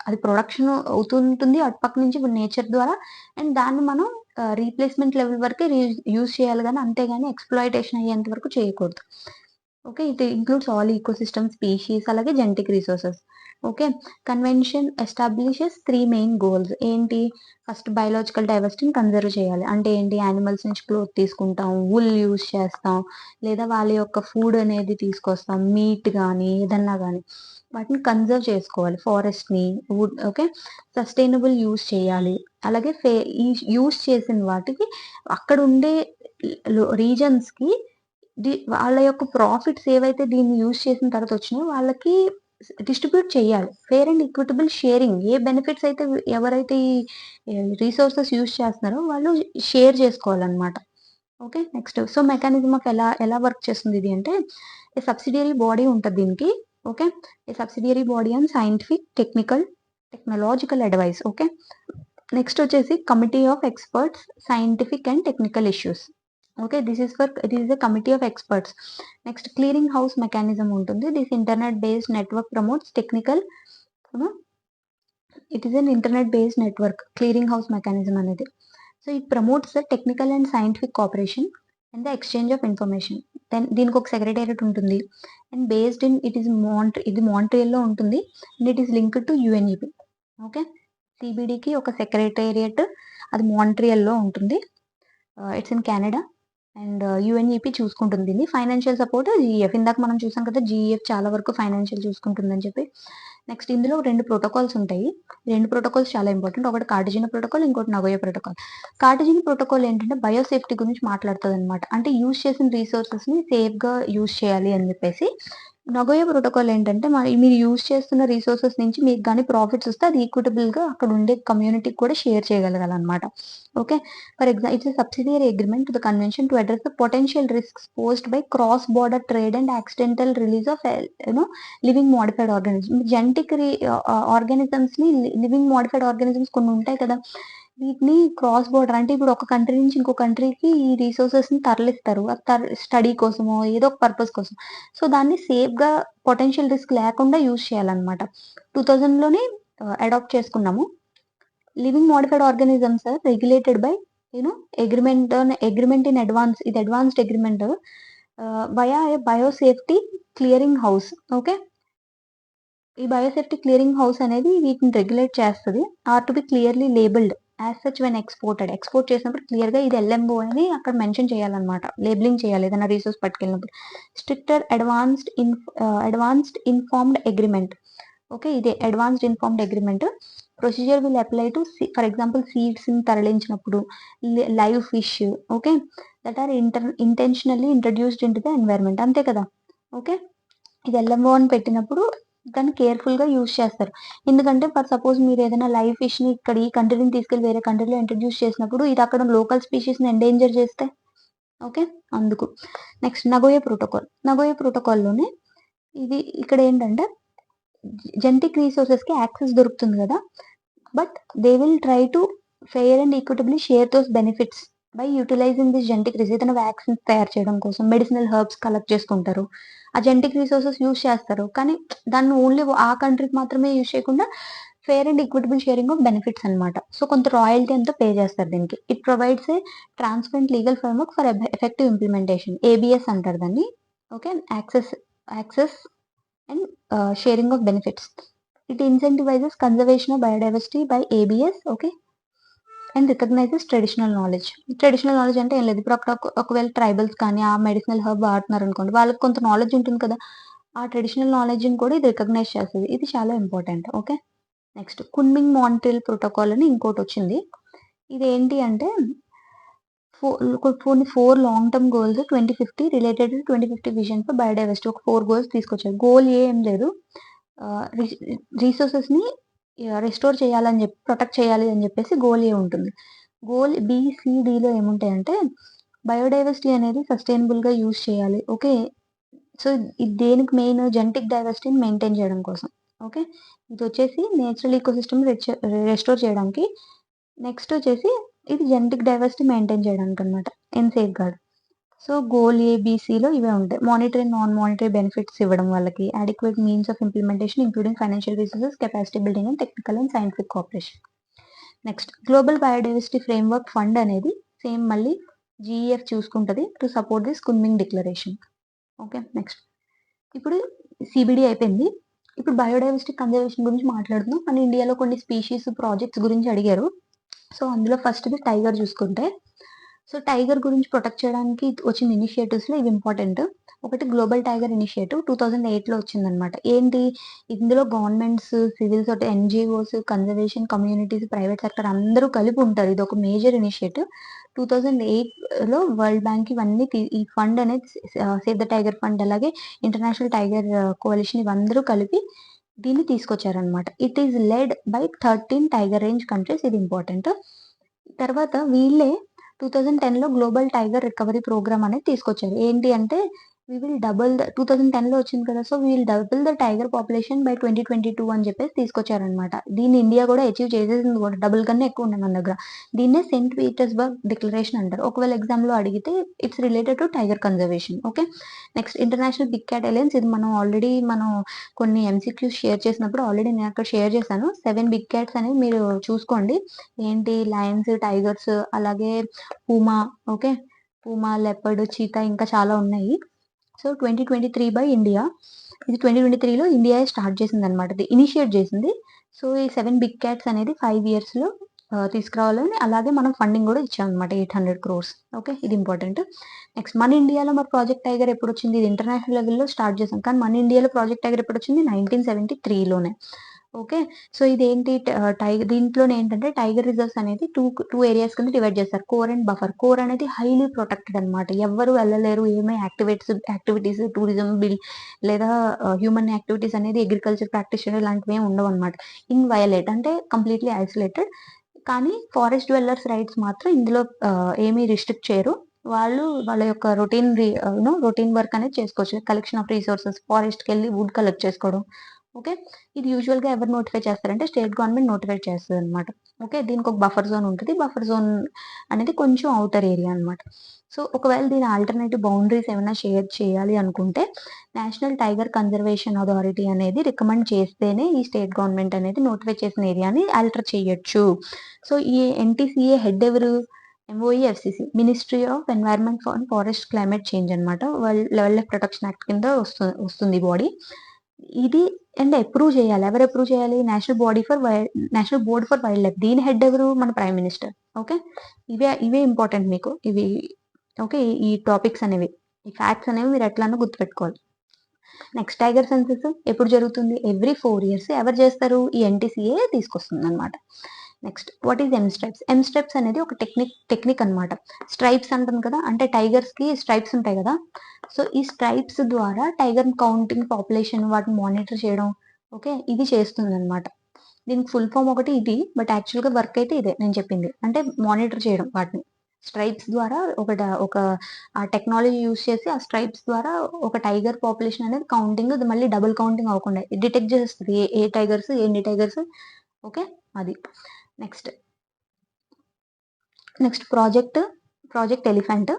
అది ప్రొడక్షన్ అవుతుంటుంది అటుపక్క నుంచి నేచర్ ద్వారా. అండ్ దాన్ని మనం రీప్లేస్‌మెంట్ లెవెల్ వరకే యూజ్ చేయాలి గానీ, అంతేగాని ఎక్స్‌ప్లాయిటేషన్ అయ్యేంత వరకు చేయకూడదు. Okay. It includes all ecosystem species అలాగే genetic resources. Okay. Convention establishes 3 main goals. ఏంటి? ఫస్ట్ బయోలాజికల్ డైవర్సిటీని కన్జర్వ్ చేయాలి. అంటే ఏంటి? యానిమల్స్ నుంచి క్లోత్ తీసుకుంటాం, వూల్ యూజ్ చేస్తాం, లేదా వాళ్ళ యొక్క ఫుడ్ అనేది తీసుకొస్తాం. మీట్ గానీ, ఏదన్నా గానీ వాటిని కన్జర్వ్ చేసుకోవాలి. ఫారెస్ట్‌ని, వుడ్ ఓకే. సస్టైనబుల్ యూజ్ చేయాలి. అలాగే ఈ యూజ్ చేసిన వాటికి అక్కడుండే రీజన్స్‌కి వాళ్ళ యొక్క ప్రాఫిట్స్ ఏవైతే దీన్ని యూజ్ చేసిన తర్వాత వచ్చినాయో వాళ్ళకి డిస్ట్రిబ్యూట్ చేయాలి. Fair and equitable sharing. ఏ బెనిఫిట్స్ అయితే ఎవరైతే ఈ రిసోర్సెస్ యూజ్ చేస్తున్నారో వాళ్ళు షేర్ చేసుకోవాలన్నమాట. Okay. Next so, mechanism of ఎలా వర్క్ చేస్తుంది ఇది అంటే ఏ సబ్సిడియరీ బాడీ ఉంటది దీనికి. Okay. A subsidiary body on scientific, technological advice. Okay. Next వచ్చేసి committee of experts scientific and technical issues. Okay. This is a committee of experts. Next clearing house mechanism ఉంటుంది. This internet based network promotes technical you know it is an internet based network clearing house mechanism అనేది. So, it promotes the technical and scientific cooperation and the exchange of information. Then దీనికి ఒక secretariat ఉంటుంది. And based in ఇది మాంట్రియల్‌లో ఉంటుంది. And it is linked to UNEP. Okay. సీబీడీకి ఒక secretariat అది మాంట్రియల్‌లో ఉంటుంది. It's in Canada. And UNEP చూసుకుంటుంది దీన్ని. Financial support GEF. ఇందాక మనం చూసాం కదా! జీఈఎఫ్ చాలా వరకు ఫైనాన్షియల్ చూసుకుంటుందని చెప్పి. నెక్స్ట్ ఇందులో 2 ప్రోటోకాల్స్ ఉంటాయి. 2 ప్రోటోకాల్స్ చాలా ఇంపార్టెంట్. ఒకటి కార్టెజిన్ ప్రోటోకాల్, ఇంకోటి నగోయా ప్రోటోకాల్. కార్టెజిన్ ప్రోటోకాల్ ఏంటంటే బయోసేఫ్టీ గురించి మాట్లాడుతదనమాట. అంటే యూజ్ చేసిన రిసోర్సెస్‌ని సేఫ్‌గా యూజ్ చేయాలి అని చెప్పేసి. నగోయా ప్రోటోకాల్ ఏంటంటే మీరు యూజ్ చేస్తున్న రిసోర్సెస్ నుంచి మీకు గాని ప్రాఫిట్స్ వస్తే అది ఈక్విటబుల్‌గా అక్కడ ఉండే కమ్యూనిటీకి కూడా షేర్ చేయగలగాలనమాట. Okay. It's a subsidiary agreement to the convention to address the potential risks posed by cross border trade and accidental release of living modified organism. ఆర్గానిజమ్స్‌ని లివింగ్ మోడిఫైడ్ ఆర్గానిజమ్స్ కొన్ని ఉంటాయి కదా! వీటిని క్రాస్ బోర్డర్ అంటే ఇప్పుడు ఒక country నుంచి ఇంకో కంట్రీకి ఈ రిసోర్సెస్‌ని తరలిస్తారు. స్టడీ కోసమో ఏదో ఒక పర్పస్ కోసం. సో, దాన్ని సేఫ్‌గా పొటెన్షియల్ రిస్క్ లేకుండా యూజ్ చేయాలన్నమాట. 2000లోనే అడాప్ట్ చేసుకున్నాము. Living modified organisms are regulated by agreement in advance. ఇది advanced agreement via a biosafety clearing house. Okay. ఈ బయోసేఫ్టీ క్లియరింగ్ హౌస్ అనేది వీటిని రెగ్యులేట్ చేస్తది. To be clearly labelled as such when exported. Export చేసినప్పుడు క్లియర్‌గా ఇది LMO అని అక్కడ మెన్షన్ చేయాలన్నమాట. లేబులింగ్ చేయాలి ఏదైనా రిసోర్స్ పట్టుకెళ్ళినప్పుడు. Stricter advanced informed agreement. Okay. ఇదే advanced informed agreement. Procedure will apply to for example సీడ్స్‌ని తరలించినప్పుడు, live fish okay. That are intentionally introduced into the environment. అంతే కదా! ఓకే. ఇది ఎల్ఎంఓ అని పెట్టినప్పుడు దాన్ని కేర్‌ఫుల్‌గా యూజ్ చేస్తారు. ఎందుకంటే సపోజ్ మీరు ఏదైనా లైవ్ ఫిష్‌ని ఇక్కడ ఈ కంట్రీ నుంచి తీసుకెళ్ళి వేరే కంట్రీలో ఇంట్రొడ్యూస్ చేసినప్పుడు ఇది అక్కడ లోకల్ స్పీషీస్‌ని ఎండేంజర్ చేస్తే ఓకే. అందుకు. Next Nagoya protocol. నగోయా ప్రోటోకాల్‌లోనే ఇది ఇక్కడ ఏంటంటే జెనెటిక్ రిసోర్సెస్‌కి యాక్సెస్ దొరుకుతుంది కదా! But they will try to fair and equitably share those benefits. By utilising this genetic resource ఏదైనా వ్యాక్సిన్స్ తయారు చేయడం కోసం మెడిసినల్ హెర్బ్స్ కలెక్ట్ చేసుకుంటారు. ఆ జెనెటిక్ రిసోర్సెస్ యూజ్ చేస్తారు. కానీ దాన్ని ఓన్లీ ఆ కంట్రీకి మాత్రమే యూజ్ చేయకుండా fair and equitable sharing of benefits అనమాట. సో కొంత రాయల్టీ అంతా పే చేస్తారు దీనికి. It provides a transparent legal framework for effective implementation. ABS అంటారు దాన్ని. Okay. Access and sharing of benefits. It incentivises conservation of biodiversity by ABS. Okay. And recognises traditional knowledge. Traditional knowledge అంటే ఏం లేదు. ఇప్పుడు అక్కడ ఒకవేళ ట్రైబల్స్ కానీ ఆ మెడిసినల్ హెర్బ్ వాడుతున్నారు అనుకోండి, వాళ్ళకి కొంత నాలెడ్జ్ ఉంటుంది కదా. ఆ ట్రెడిషనల్ నాలెడ్జ్ని కూడా ఇది రికగ్నైజ్ చేస్తుంది. ఇది చాలా important. Okay. Next Kunming Montreal protocol అని ఇంకోటి వచ్చింది. ఇది ఏంటి అంటే కొన్ని 4 long term goals 2050 related to 2050 vision for biodiversity. ఒక 4 గోల్స్ తీసుకొచ్చారు. గోల్ ఏం లేదు, రిసోర్సెస్ని రెస్టోర్ చేయాలని చెప్పి ప్రొటెక్ట్ చేయాలి అని చెప్పేసి గోల్ ఏ ఉంటుంది. గోల్ బిసిడిలో ఏముంటాయంటే బయోడైవర్సిటీ అనేది సస్టైనబుల్గా యూజ్ చేయాలి. ఓకే. సో ఇది దేనికి మెయిన్, జెనెటిక్ డైవర్సిటీని మెయింటైన్ చేయడం కోసం. ఓకే. ఇది వచ్చేసి నేచురల్ ఈకోసిస్టమ్ రెస్టోర్ చేయడానికి. నెక్స్ట్ వచ్చేసి ఇది జెనెటిక్ డైవర్సిటీ మెయింటైన్ చేయడానికి అనమాట. And safeguard. So goal ఏబిసిలో ఇవే ఉంటాయి. మానిటరీ నాన్ మానిటరీ బెనిఫిట్స్ ఇవ్వడం వాళ్ళకి, adequate means of implementation including financial resources, capacity building and technical and scientific cooperation. Next global biodiversity framework fund అనేది same మళ్ళీ GEF చూసుకుంటుంది to support this Kunming declaration. Okay. Next ఇప్పుడు CBD అయిపోయింది. ఇప్పుడు biodiversity conservation గురించి మాట్లాడుతున్నాం. మన ఇండియాలో కొన్ని స్పీషీస్ ప్రాజెక్ట్స్ గురించి అడిగారు. సో అందులో ఫస్ట్ది టైగర్ చూసుకుంటే, సో టైగర్ గురించి ప్రొటెక్ట్ చేయడానికి వచ్చిన ఇనిషియేటివ్స్లో ఇవి ఇంపార్టెంట్. ఒకటి గ్లోబల్ టైగర్ ఇనిషియేటివ్ 2008లో వచ్చిందనమాట. ఏంటి ఇందులో governments, civils, NGOs, conservation communities, private sector అందరూ కలిపి ఉంటారు. ఇది ఒక మేజర్ ఇనిషియేటివ్. 2008లో వరల్డ్ బ్యాంక్ ఇవన్నీ ఈ ఫండ్ అనేది సేవ్ ద టైగర్ ఫండ్, అలాగే ఇంటర్నేషనల్ టైగర్ కోalition ఇవందరూ కలిపి దీన్ని తీసుకొచ్చారనమాట. It is led by 13 tiger range countries. ఇది ఇంపార్టెంట్. తర్వాత వీళ్ళే 2010లో గ్లోబల్ టైగర్ రికవరీ ప్రోగ్రామ్ అనేది తీసుకొచ్చారు. ఏంటి అంటే వి విల్ డబుల్ 2010లో వచ్చింది కదా. So we'll double the tiger population by 2022 అని చెప్పేసి తీసుకొచ్చారనమాట. దీన్ని ఇండియా కూడా అచీవ్ చేసేసింది కూడా. డబుల్ కన్నా ఎక్కువ ఉన్నాయి మన దగ్గర. దీన్నే సెయింట్ పీటర్స్బర్గ్ డిక్లరేషన్ అంటారు. ఒకవేళ ఎగ్జామ్లో అడిగితే it's related to tiger conservation. Okay. Next international big cat alliance. ఇది మనం కొన్ని ఎంసీక్యూస్ షేర్ చేసినప్పుడు ఆల్రెడీ నేను అక్కడ షేర్ చేశాను. 7 బిగ్ క్యాట్స్ అనేవి మీరు చూసుకోండి. ఏంటి లయన్స్, టైగర్స్, అలాగే Puma. Okay. Puma, leopard, cheetah ఇంకా చాలా ఉన్నాయి. So 2023 by India. ఇది 2023లో ఇండియా స్టార్ట్ చేసింది అనమాట. ఇది ఇనిషియేట్ చేసింది. సో ఈ 7 బిగ్ క్యాట్స్ అనేది 5 ఇయర్స్లో తీసుకురావాలని, అలాగే మనం ఫండింగ్ కూడా ఇచ్చాం అనమాట 800 crores. ఓకే. ఇది ఇంపార్టెంట్. నెక్స్ట్ మన ఇండియాలో మరి ప్రాజెక్ట్ టైగర్ ఎప్పుడు వచ్చింది? ఇది ఇంటర్నేషనల్ లెవెల్లో స్టార్ట్ చేసాం. కానీ మన ఇండియాలో ప్రాజెక్ట్ టైగర్ ఎప్పుడు వచ్చింది? 1973లోనే. ఓకే. సో ఇదేంటి టైగర్ దీంట్లోనే ఏంటంటే టైగర్ రిజర్వ్స్ అనేది టూ ఏరియాస్ కింద డివైడ్ చేస్తారు. Core and buffer. కోర్ అనేది హైలీ ప్రొటెక్టెడ్ అనమాట. ఎవ్వరు వెళ్ళలేరు. ఏమై యాక్టివిటీస్ టూరిజం బిల్ లేదా హ్యూమన్ యాక్టివిటీస్ అనేది అగ్రికల్చర్ ప్రాక్టీషనర్ ఇలాంటివి ఏమి ఉండవు అనమాట. ఇన్ వయలేట్ అంటే కంప్లీట్లీ ఐసోలేటెడ్. కానీ ఫారెస్ట్ డ్వెల్లర్స్ రైట్స్ మాత్రం ఇందులో ఏమీ రిస్ట్రిక్ట్ చేయరు. వాళ్ళ యొక్క రొటీన్ వర్క్ అనేది చేసుకోవచ్చు. కలెక్షన్ ఆఫ్ రిసోర్సెస్, ఫారెస్ట్కి వెళ్ళి వుడ్ కలెక్ట్ చేసుకోవడం. ఓకే. ఇది యూజువల్గా ఎవరు నోటిఫై చేస్తారంటే స్టేట్ గవర్నమెంట్ నోటిఫై చేస్తుంది అనమాట. ఓకే. దీనికి ఒక బఫర్ జోన్ ఉంటుంది. బఫర్ జోన్ అనేది కొంచెం అవుటర్ ఏరియా అనమాట. సో ఒకవేళ దీని ఆల్టర్నేటివ్ బౌండరీస్ ఏమైనా షేర్ చేయాలి అనుకుంటే నేషనల్ టైగర్ కన్జర్వేషన్ అథారిటీ అనేది రికమెండ్ చేస్తేనే ఈ స్టేట్ గవర్నమెంట్ అనేది నోటిఫై చేసిన ఏరియాని ఆల్టర్ చేయొచ్చు. సో ఈ ఎన్టీసీఏ హెడ్ ఎవరు? MOEFCC, ministry of environment and forest climate change అనమాట. వైల్డ్ లైఫ్ ప్రొటెక్షన్ యాక్ట్ కింద వస్తుంది బాడీ ఇది. అండ్ అప్రూవ్ చేయాలి. ఎవరు అప్రూవ్ చేయాలి? National board for wild life. దీని హెడ్ ఎవరు? మన ప్రైమ్ మినిస్టర్. ఓకే. ఇవే ఇంపార్టెంట్ మీకు. ఇవి ఓకే. ఈ టాపిక్స్ అనేవి, ఈ ఫ్యాక్ట్స్ అనేవి మీరు ఎట్లానో గుర్తుపెట్టుకోవాలి. నెక్స్ట్ టైగర్ సెన్సెస్ ఎప్పుడు జరుగుతుంది? Every 4 years. ఎవరు చేస్తారు? ఈ ఎన్టీసీఏ తీసుకొస్తుంది అనమాట. Next what is MSTrIPES? MSTrIPES అనేది ఒక టెక్నిక్ అనమాట. స్ట్రైప్స్ అంటాం కదా, అంటే టైగర్స్ కి స్ట్రైప్స్ ఉంటాయి కదా. సో ఈ స్ట్రైప్స్ ద్వారా టైగర్ కౌంటింగ్, పాపులేషన్, వాటిని మానిటర్ చేయడం. ఓకే. ఇది చేస్తుంది అనమాట. దీనికి ఫుల్ ఫామ్ ఒకటి ఇది, బట్ యాక్చువల్గా వర్క్ అయితే ఇదే నేను చెప్పింది. అంటే మానిటర్ చేయడం వాటిని స్ట్రైప్స్ ద్వారా. ఒక ఆ టెక్నాలజీ యూస్ చేసి ఆ స్ట్రైప్స్ ద్వారా ఒక టైగర్ పాపులేషన్ అనేది కౌంటింగ్, అది మళ్ళీ డబుల్ కౌంటింగ్ అవ్వకుండా డిటెక్ట్ చేస్తుంది ఏ టైగర్స్, ఎన్ని టైగర్స్. ఓకే. అది next project project elephant.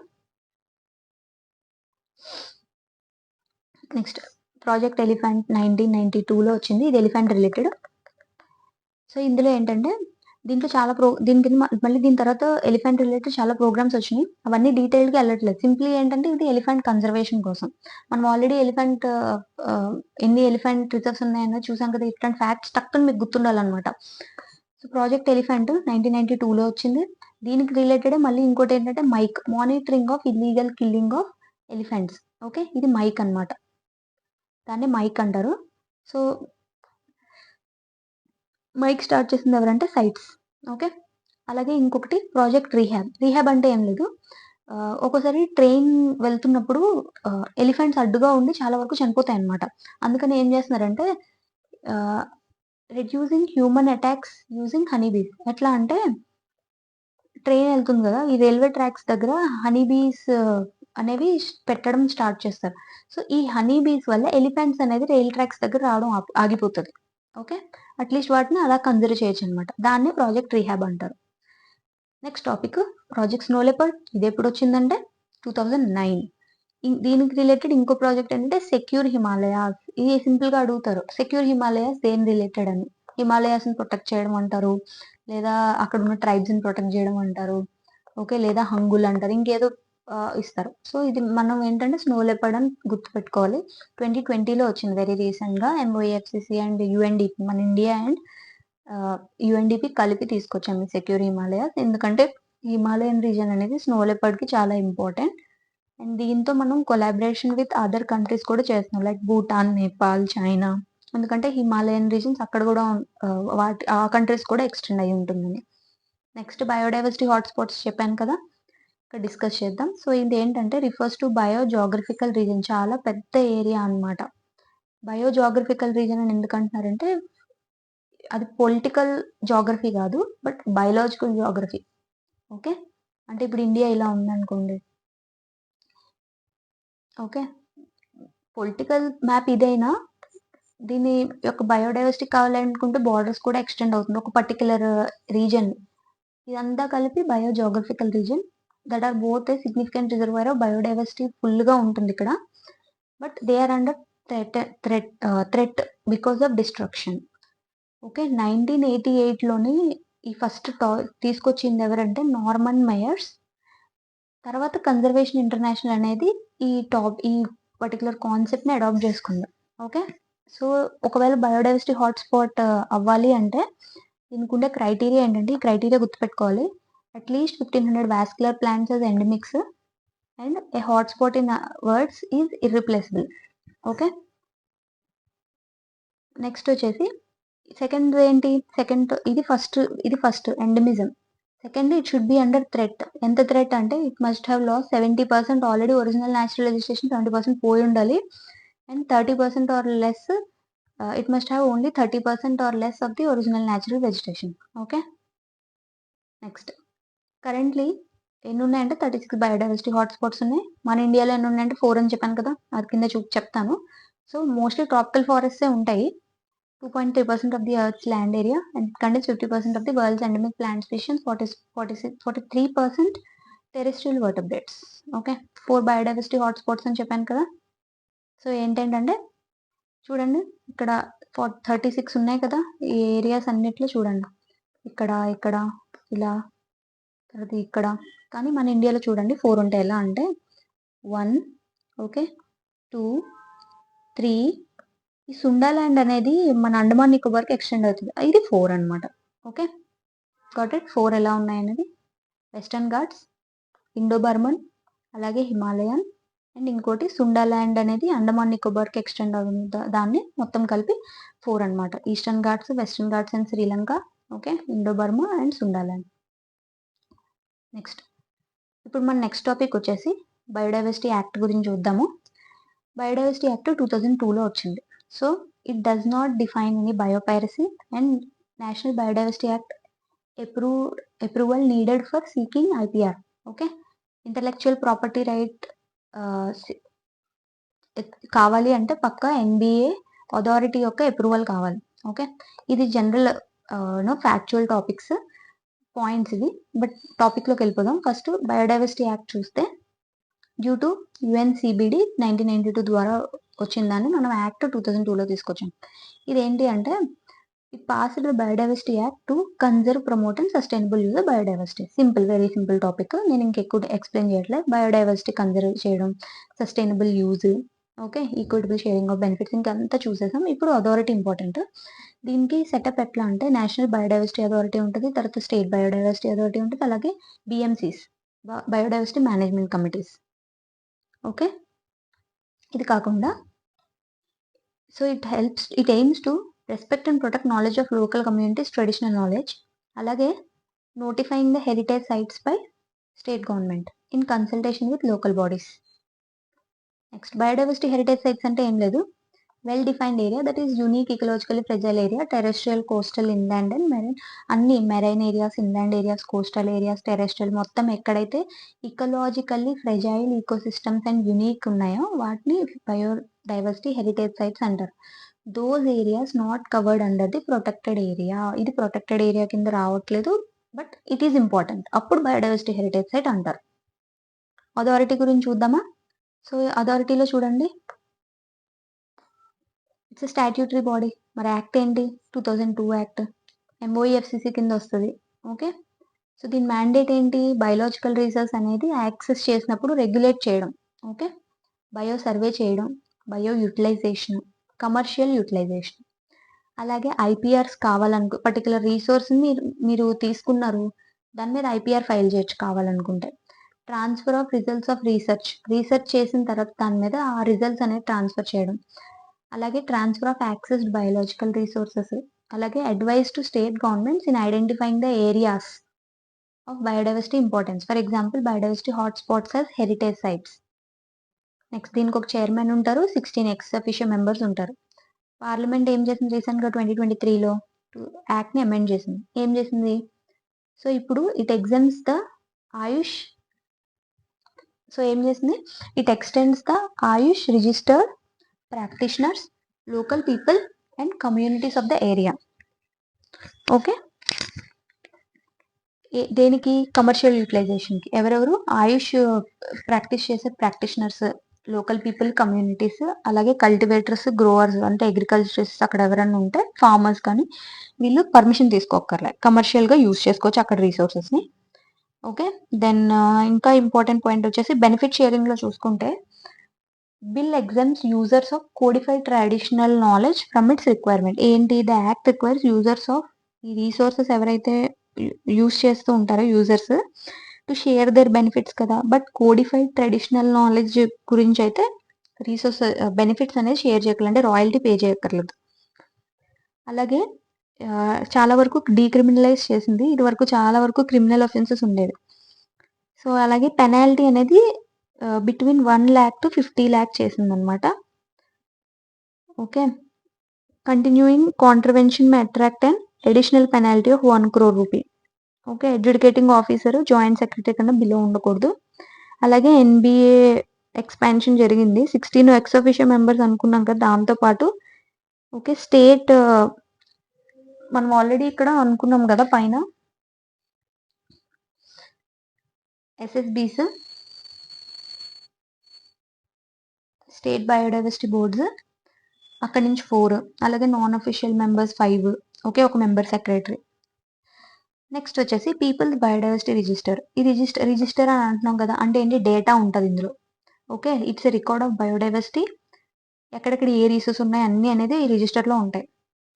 Next project elephant 1992లో వచ్చింది. ఇది ఎలిఫెంట్ రిలేటెడ్. సో ఇందులో ఏంటంటే దీంట్లో చాలా దీని కింద మళ్ళీ దీని తర్వాత ఎలిఫెంట్ రిలేటెడ్ చాలా ప్రోగ్రామ్స్ వచ్చినాయి. అవన్నీ డీటెయిల్గా వెళ్ళట్లేదు. సింప్లీ ఏంటంటే ఇది ఎలిఫెంట్ కన్జర్వేషన్ కోసం. మనం ఆల్రెడీ ఎన్ని ఎలిఫెంట్ రిజర్వ్స్ ఉన్నాయన్నది చూసాం కదా. ఇట్లాంటి ఫ్యాక్ట్స్ టక్కుని మీకు గుర్తుండాలన్నమాట. సో ప్రాజెక్ట్ ఎలిఫెంట్ 1992లో వచ్చింది. దీనికి రిలేటెడ్ మళ్ళీ ఇంకోటి ఏంటంటే MIKE, monitoring of illegal killing of elephants. Okay, ఇది మైక్ అన్నమాట. దాన్ని మైక్ అంటారు. సో మైక్ స్టార్ట్ చేసింది ఎవరంటే సైట్స్. ఓకే, అలాగే ఇంకొకటి ప్రాజెక్ట్ రీహాబ్. రీహాబ్ అంటే ఏం లేదు, ఒక్కోసారి ట్రైన్ వెళ్తున్నప్పుడు ఎలిఫెంట్స్ అడ్డుగా ఉండి చాలా వరకు చనిపోతాయి అన్నమాట. అందుకని ఏం చేస్తున్నారంటే reducing human attacks using honeybees. ఎట్లా అంటే ట్రైన్ వెళ్తుంది కదా, ఈ రైల్వే ట్రాక్స్ దగ్గర హనీబీస్ అనేవి పెట్టడం స్టార్ట్ చేస్తారు. సో ఈ హనీబీస్ వల్ల ఎలిఫెంట్స్ అనేది రైల్ ట్రాక్స్ దగ్గర రావడం ఆగిపోతుంది. ఓకే, అట్లీస్ట్ వాటిని అలా కన్సిడర్ చేయొచ్చు అనమాట. దాన్ని ప్రాజెక్ట్ రీహాబ్ అంటారు. Next topic project snow leopard. ఇది ఎప్పుడు వచ్చిందంటే 2009. దీనికి రిలేటెడ్ ఇంకో ప్రాజెక్ట్ ఏంటంటే సెక్యూర్ హిమాలయాస్. ఇది సింపుల్ గా అడుగుతారు, సెక్యూర్ హిమాలయాస్ దేని రిలేటెడ్ అని. హిమాలయాస్ ని ప్రొటెక్ట్ చేయడం అంటారు, లేదా అక్కడ ఉన్న ట్రైబ్స్ ని ప్రొటెక్ట్ చేయడం అంటారు. ఓకే, లేదా హంగుల్ అంటారు, ఇంకేదో ఇస్తారు. సో ఇది మనం ఏంటంటే స్నో లెపర్డ్ అని గుర్తుపెట్టుకోవాలి. 2020లో వచ్చింది వెరీ రీసెంట్ గా. ఎంఓఎఫ్సిసి అండ్ యుఎన్డిపి, మన ఇండియా అండ్ యుఎన్డిపి కలిపి తీసుకొచ్చాము ఈ సెక్యూర్ హిమాలయాస్. ఎందుకంటే హిమాలయన్ రీజన్ అనేది స్నో లెపర్డ్ కి చాలా ఇంపార్టెంట్. అండ్ దీంతో మనం కొలాబరేషన్ విత్ అదర్ కంట్రీస్ కూడా చేస్తున్నాం, లైక్ భూటాన్, నేపాల్, చైనా. ఎందుకంటే హిమాలయన్ రీజన్స్ అక్కడ కూడా ఆ కంట్రీస్ కూడా ఎక్స్టెండ్ అయి ఉంటుందని. నెక్స్ట్ బయోడైవర్సిటీ హాట్స్పాట్స్ చెప్పాను కదా, ఇక్కడ డిస్కస్ చేద్దాం. సో ఇది ఏంటంటే refers to bio geographical reason, చాలా పెద్ద ఏరియా అన్నమాట. బయో జాగ్రఫికల్ రీజన్ అని ఎందుకు అంటున్నారంటే అది పొలిటికల్ జాగ్రఫీ కాదు, బట్ బయలాజికల్ జాగ్రఫీ. ఓకే, అంటే ఇప్పుడు ఇండియా ఇలా ఉందనుకోండి. ఓకే, పొలిటికల్ మ్యాప్ ఇదైనా దీని యొక్క బయోడైవర్సిటీ కావాలనుకుంటే బార్డర్స్ కూడా ఎక్స్టెండ్ అవుతుంది ఒక పర్టికులర్ రీజన్. ఇదంతా కలిపి bio geographical region that are both a significant reservoir of biodiversity. ఫుల్గా ఉంటుంది ఇక్కడ, but they are under threat because of destruction. Okay, 1988లోని ఈ ఫస్ట్ తీసుకొచ్చింది ఎవరంటే నార్మన్ మేయర్స్. తర్వాత కన్జర్వేషన్ ఇంటర్నేషనల్ అనేది ఈ పర్టికులర్ కాన్సెప్ట్ని అడాప్ట్ చేసుకుంది. ఓకే, సో ఒకవేళ బయోడైవర్సిటీ హాట్స్పాట్ అవ్వాలి అంటే దీనికి ఉండే క్రైటీరియా ఏంటంటే, ఈ క్రైటీరియా గుర్తుపెట్టుకోవాలి. At least 1500 vascular plants as endemics and a hotspot in words is irreplaceable. Okay, next వచ్చేసి సెకండ్ ఏంటి, ఇది first endemism. Second, it should be under threat. ఎంత థ్రెట్ అంటే it must have lost 70% already original natural registration 70% పోయి ఉండాలి. And 30% or less, it must have only 30% or less of the original natural vegetation. Okay, next currently ఎన్ని ఉన్నాయంటే 36 biodiversity hotspots ఉన్నాయి. మన ఇండియాలో ఎన్ని ఉన్నాయంటే 4 అని చెప్పాను కదా, అది కింద చెప్తాను. సో మోస్ట్లీ ట్రాపికల్ ఫారెస్ట్సే ఉంటాయి. 2.3% of the Earth's land area and it contains 50% of the world's endemic plant species, 43% terrestrial vertebrates. Okay, 4 biodiversity hotspots అని చెప్పాను కదా. సో ఏంటంటే చూడండి, ఇక్కడ 36 ఉన్నాయి కదా, ఈ ఏరియాస్ అన్నిట్లో చూడండి, ఇక్కడ ఇలా, తర్వాత ఇక్కడ. కానీ మన ఇండియాలో చూడండి 4 ఉంటాయి. ఎలా అంటే 1, ఓకే, 2, 3. ఈ సుండాల్యాండ్ అనేది మన అండమాన్ నికోబార్కి ఎక్స్టెండ్ అవుతుంది, ఇది 4 అనమాట. Okay, got it. 4 ఎలా ఉన్నాయి అనేది వెస్టర్న్ ఘాట్స్, ఇండో బర్మన్, అలాగే హిమాలయన్, అండ్ ఇంకోటి సుండాల్యాండ్ అనేది అండమాన్ నికోబార్కి ఎక్స్టెండ్ అవుతుంది, దాన్ని మొత్తం కలిపి 4 అనమాట. Eastern Ghats, western Ghats and Sri Lanka, okay, Indo Burma and Sundaland. Next ఇప్పుడు మన నెక్స్ట్ టాపిక్ వచ్చేసి బయోడైవర్సిటీ యాక్ట్ గురించి చూద్దాము. బయోడైవర్సిటీ యాక్ట్ 2002లో వచ్చింది. So it does not define any biopiracy and National Biodiversity Act approval needed for seeking IPR. Okay, intellectual property right కావాలి అంటే పక్కా NBA authority యొక్క అప్రూవల్ కావాలి. ఓకే, ఇది జనరల్ ఫ్యాక్చువల్ టాపిక్స్. పాయింట్స్ ఇవి, బట్ టాపిక్లోకి వెళ్ళిపోదాం. ఫస్ట్ బయోడైవర్సిటీ యాక్ట్ చూస్తే due to UNCBD 1992 ద్వారా వచ్చిందని మనం యాక్ట్ 2002లో తీసుకొచ్చాం. ఇదేంటి అంటే it passed the Biodiversity Act to conserve, promote and sustainable use of biodiversity. Simple, very simple topic. నేను ఇంకెక్కువ ఎక్స్ప్లెయిన్ చేయట్లేదు. బయోడైవర్సిటీ కన్జర్వ్ చేయడం, sustainable use, okay, equitable sharing of benefits, ఇంకంతా చూసేసాం. ఇప్పుడు అథారిటీ ఇంపార్టెంట్. దీనికి సెటప్ ఎట్లా అంటే నేషనల్ బయోడైవర్సిటీ అథారిటీ ఉంటుంది, తర్వాత స్టేట్ బయోడైవర్సిటీ అథారిటీ ఉంటుంది, అలాగే BMCs, biodiversity management committees. Okay, ఇది కాకుండా so it aims to respect and protect knowledge of local communities, traditional knowledge, అలాగే notifying the heritage sites by state government in consultation with local bodies. Next biodiversity heritage sites అంటే ఏం లేదు, well defined area that is unique ecologically fragile area, terrestrial, coastal, inland and marine, అన్ని marine areas, inland areas, coastal areas, terrestrial, మొత్తం ఎక్కడైతే ecologically fragile ecosystems and unique ఉన్నాయో వాటిని biodiversity heritage sites అంటారు. Those areas not covered under the protected area, ఇది protected area కింద రావట్లేదు, but it is important, అప్పుడు బయోడైవర్సిటీ హెరిటేజ్ సైట్ అంటారు. అథారిటీ గురించి చూద్దామా. సో అథారిటీలో చూడండి, ఇట్స్ స్టాట్యూటరీ బాడీ. మరి యాక్ట్ ఏంటి, 2002 యాక్ట్, MOEFCC కింద వస్తుంది. ఓకే, సో దీని మ్యాండేట్ ఏంటి, బయోలాజికల్ రీసెర్చ్ అనేది యాక్సెస్ చేసినప్పుడు రెగ్యులేట్ చేయడం, ఓకే, బయో సర్వే చేయడం, బయో యూటిలైజేషన్, కమర్షియల్ యూటిలైజేషన్, అలాగే IPRs కావాలనుకో, పర్టికులర్ రీసోర్స్ని మీరు తీసుకున్నారు, దాని మీద IPR ఫైల్ చేయొచ్చు కావాలనుకుంటే. Transfer of results of research చేసిన తర్వాత దాని మీద ఆ రిజల్ట్స్ అనేది ట్రాన్స్ఫర్ చేయడం, అలాగే transfer of accessed biological resources, అలాగే advice to state governments in identifying the areas of biodiversity importance, for example biodiversity hotspots as heritage sites. Next దీనికి ఒక చైర్మన్ ఉంటారు, 16 ఎక్స్ అఫీషియల్ మెంబర్స్ ఉంటారు. పార్లమెంట్ ఏం చేసింది రీసెంట్గా 2023లో యాక్ట్ని అమెండ్ చేసింది. ఏం చేసింది, సో ఇప్పుడు it exempts the AYUSH, so ఏం చేసింది, it extends the AYUSH registered practitioners, local people and communities of the area. Okay, దేనికి, కమర్షియల్ యూటిలైజేషన్కి. ఎవరెవరు, ఆయుష్ ప్రాక్టీస్ చేసే ప్రాక్టీషనర్స్, లోకల్ పీపుల్, కమ్యూనిటీస్, అలాగే కల్టివేటర్స్, గ్రోవర్స్ అంటే అగ్రికల్చరిస్ట్, అక్కడ ఎవరైనా ఉంటే ఫార్మర్స్ కానీ, వీళ్ళు పర్మిషన్ తీసుకోకర్లే, కమర్షియల్గా యూజ్ చేసుకోవచ్చు అక్కడ రిసోర్సెస్ని. ఓకే, దెన్ ఇంకా ఇంపార్టెంట్ పాయింట్ వచ్చేసి బెనిఫిట్ షేరింగ్లో చూసుకుంటే bill exempts users of codified traditional knowledge from its requirement. ఏంటి, the act requires users of ఈ రీసోర్సెస్ ఎవరైతే యూజ్ చేస్తూ ఉంటారో users to share their benefits కదా, బట్ కోడిఫైడ్ ట్రెడిషనల్ నాలెడ్జ్ గురించి అయితే రీసోర్స్ బెనిఫిట్స్ అనేది షేర్ చేయగలరు, అంటే రాయల్టీ పే చేయక్కర్లేదు. అలాగే చాలా వరకు డీక్రిమినలైజ్ చేసింది, ఇది వరకు చాలా వరకు క్రిమినల్ అఫెన్సెస్ ఉండేది. సో అలాగే పెనాల్టీ అనేది బిట్వీన్ 1 lakh to 50 lakh చేసిందనమాట. Okay, continuing contravention May attract and additional penalty of 1 crore rupee. Okay, adjudicating officer joint secretary కన్నా బిలో ఉండకూడదు. అలాగే NBA ఎక్స్పాన్షన్ జరిగింది, 16 ఎక్స్ అఫీషియల్ మెంబర్స్ అనుకున్నాం కదా, దాంతోపాటు ఓకే స్టేట్ మనం ఆల్రెడీ ఇక్కడ అనుకున్నాం కదా పైన SSBs, స్టేట్ బయోడైవర్సిటీ బోర్డ్స్, అక్కడి నుంచి 4, అలాగే నాన్ అఫీషియల్ మెంబర్స్ 5, ఓకే, ఒక మెంబర్ సెక్రటరీ. నెక్స్ట్ వచ్చేసి పీపుల్స్ బయోడైవర్సిటీ రిజిస్టర్. ఈ రిజిస్టర్ అని అంటున్నాం కదా, అంటే ఏంటి, డేటా ఉంటుంది ఇందులో. Okay, it's a record of biodiversity, ఎక్కడెక్కడ ఏ రీసెస్ ఉన్నాయి అన్నీ అనేది ఈ రిజిస్టర్లో ఉంటాయి.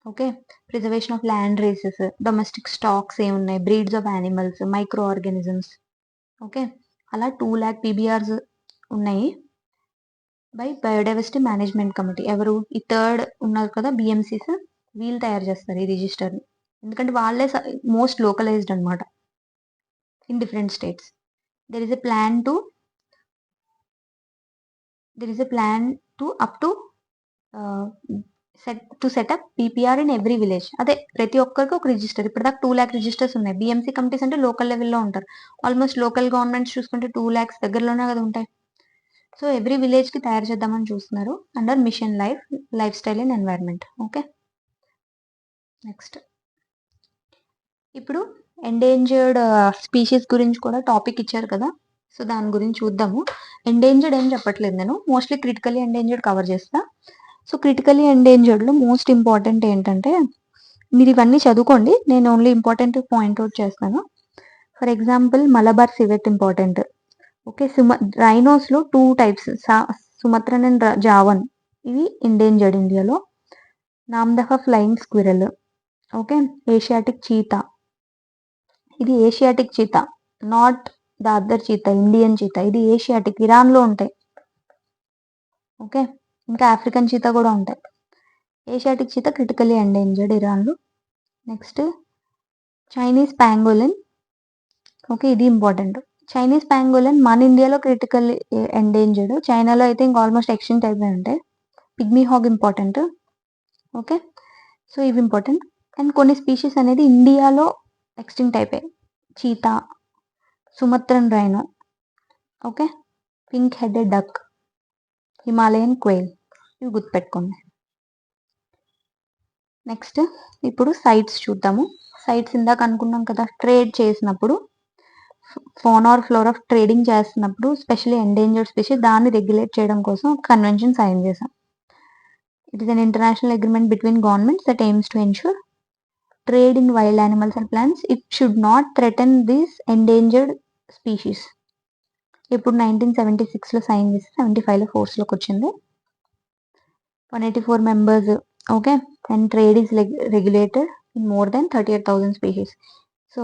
Okay, preservation of land races, domestic stocks ఏమున్నాయి, breeds of animals, micro organisms. Okay, అలా 2 lakh PBRs ఉన్నాయి బై బయోడైవర్సిటీ మేనేజ్మెంట్ కమిటీ. ఎవరు, ఈ థర్డ్ ఉన్నారు కదా BMCs, వీళ్ళు తయారు చేస్తారు ఈ రిజిస్టర్ని, ఎందుకంటే వాళ్ళే మోస్ట్ లోకలైజ్డ్ అనమాట in different states. There is a plan to up to set up PPR in every village. అదే ప్రతి ఒక్కరికి ఒక రిజిస్టర్. ఇప్పుడు దాకా 2 lakh రిజిస్టర్స్ ఉన్నాయి. BMC కమిటీస్ అంటే లోకల్ లెవెల్లో ఉంటారు, ఆల్మోస్ట్ లోకల్ గవర్నమెంట్స్ చూసుకుంటే 2 lakhs దగ్గరలోనే కదా ఉంటాయి. సో ఎవ్రీ విలేజ్కి తయారు చేద్దామని చూస్తున్నారు under mission lifestyle and environment. Okay, next ఇప్పుడు ఎండేంజర్డ్ స్పీషీస్ గురించి కూడా టాపిక్ ఇచ్చారు కదా, సో దాని గురించి చూద్దాము. ఎండేంజర్డ్ ఏం చెప్పట్లేదు, నేను మోస్ట్లీ క్రిటికలీ ఎండేంజర్డ్ కవర్ చేస్తా. సో క్రిటికలీ ఎండేంజర్డ్లో మోస్ట్ ఇంపార్టెంట్ ఏంటంటే, మీరు ఇవన్నీ చదువుకోండి, నేను ఓన్లీ ఇంపార్టెంట్ పాయింట్అవుట్ చేస్తాను. For example Malabar civet important. Okay, రైనోస్లో 2 టైప్స్, సుమత్రన్ అండ్ జావన్, ఇవి ఎండేంజర్డ్ ఇండియాలో. Namdapha flying squirrel, okay, Asiatic cheetah, ఇది Asiatic cheetah, not the other cheetah, Indian cheetah, ఇది ఏషియాటిక్, ఇరాన్లో ఉంటాయి. ఓకే, ఇంకా ఆఫ్రికన్ చీతా కూడా ఉంటాయి. ఏషియాటిక్ చీతా క్రిటికలీ ఎండేంజర్డ్ ఇరాన్లో. నెక్స్ట్ చైనీస్ ప్యాంగోలిన్, ఓకే, ఇది ఇంపార్టెంట్. చైనీస్ ప్యాంగోలిన్ మన ఇండియాలో క్రిటికల్లీ ఎండేంజర్డ్, చైనాలో అయితే ఇంకా ఆల్మోస్ట్ ఎక్స్టింక్ట్ అయిపోయి ఉంటాయి. Pygmy hog important. Okay, so ఇవి ఇంపార్టెంట్. అండ్ కొన్ని స్పీషీస్ అనేది ఇండియాలో ఎక్స్టింక్ట్ అయిపోయాయి. Cheetah, Sumatran rhino, okay, pink headed duck, Himalayan quail, ఇవి గుర్తుపెట్టుకోండి. నెక్స్ట్ ఇప్పుడు సైట్స్ చూద్దాము. సైట్స్ ఇందాక అనుకున్నాం కదా, ట్రేడ్ చేసినప్పుడు, phone are floor of trading చేస్తున్నప్పుడు స్పెషల్లీ ఎండేంజర్డ్ స్పీషీస్, దాన్ని రెగ్యులేట్ చేయడం కోసం కన్వెన్షన్ సైన్ చేశాం. It is an international agreement between governments that AIIMS to ensure trade in wild animals and plants. It should not threaten these endangered species. ఇప్పుడు 1976లో sign చేసి 75లో ఫోర్స్లోకి వచ్చింది. 184 members, okay, and trade is regulated in more than 38,000 species. So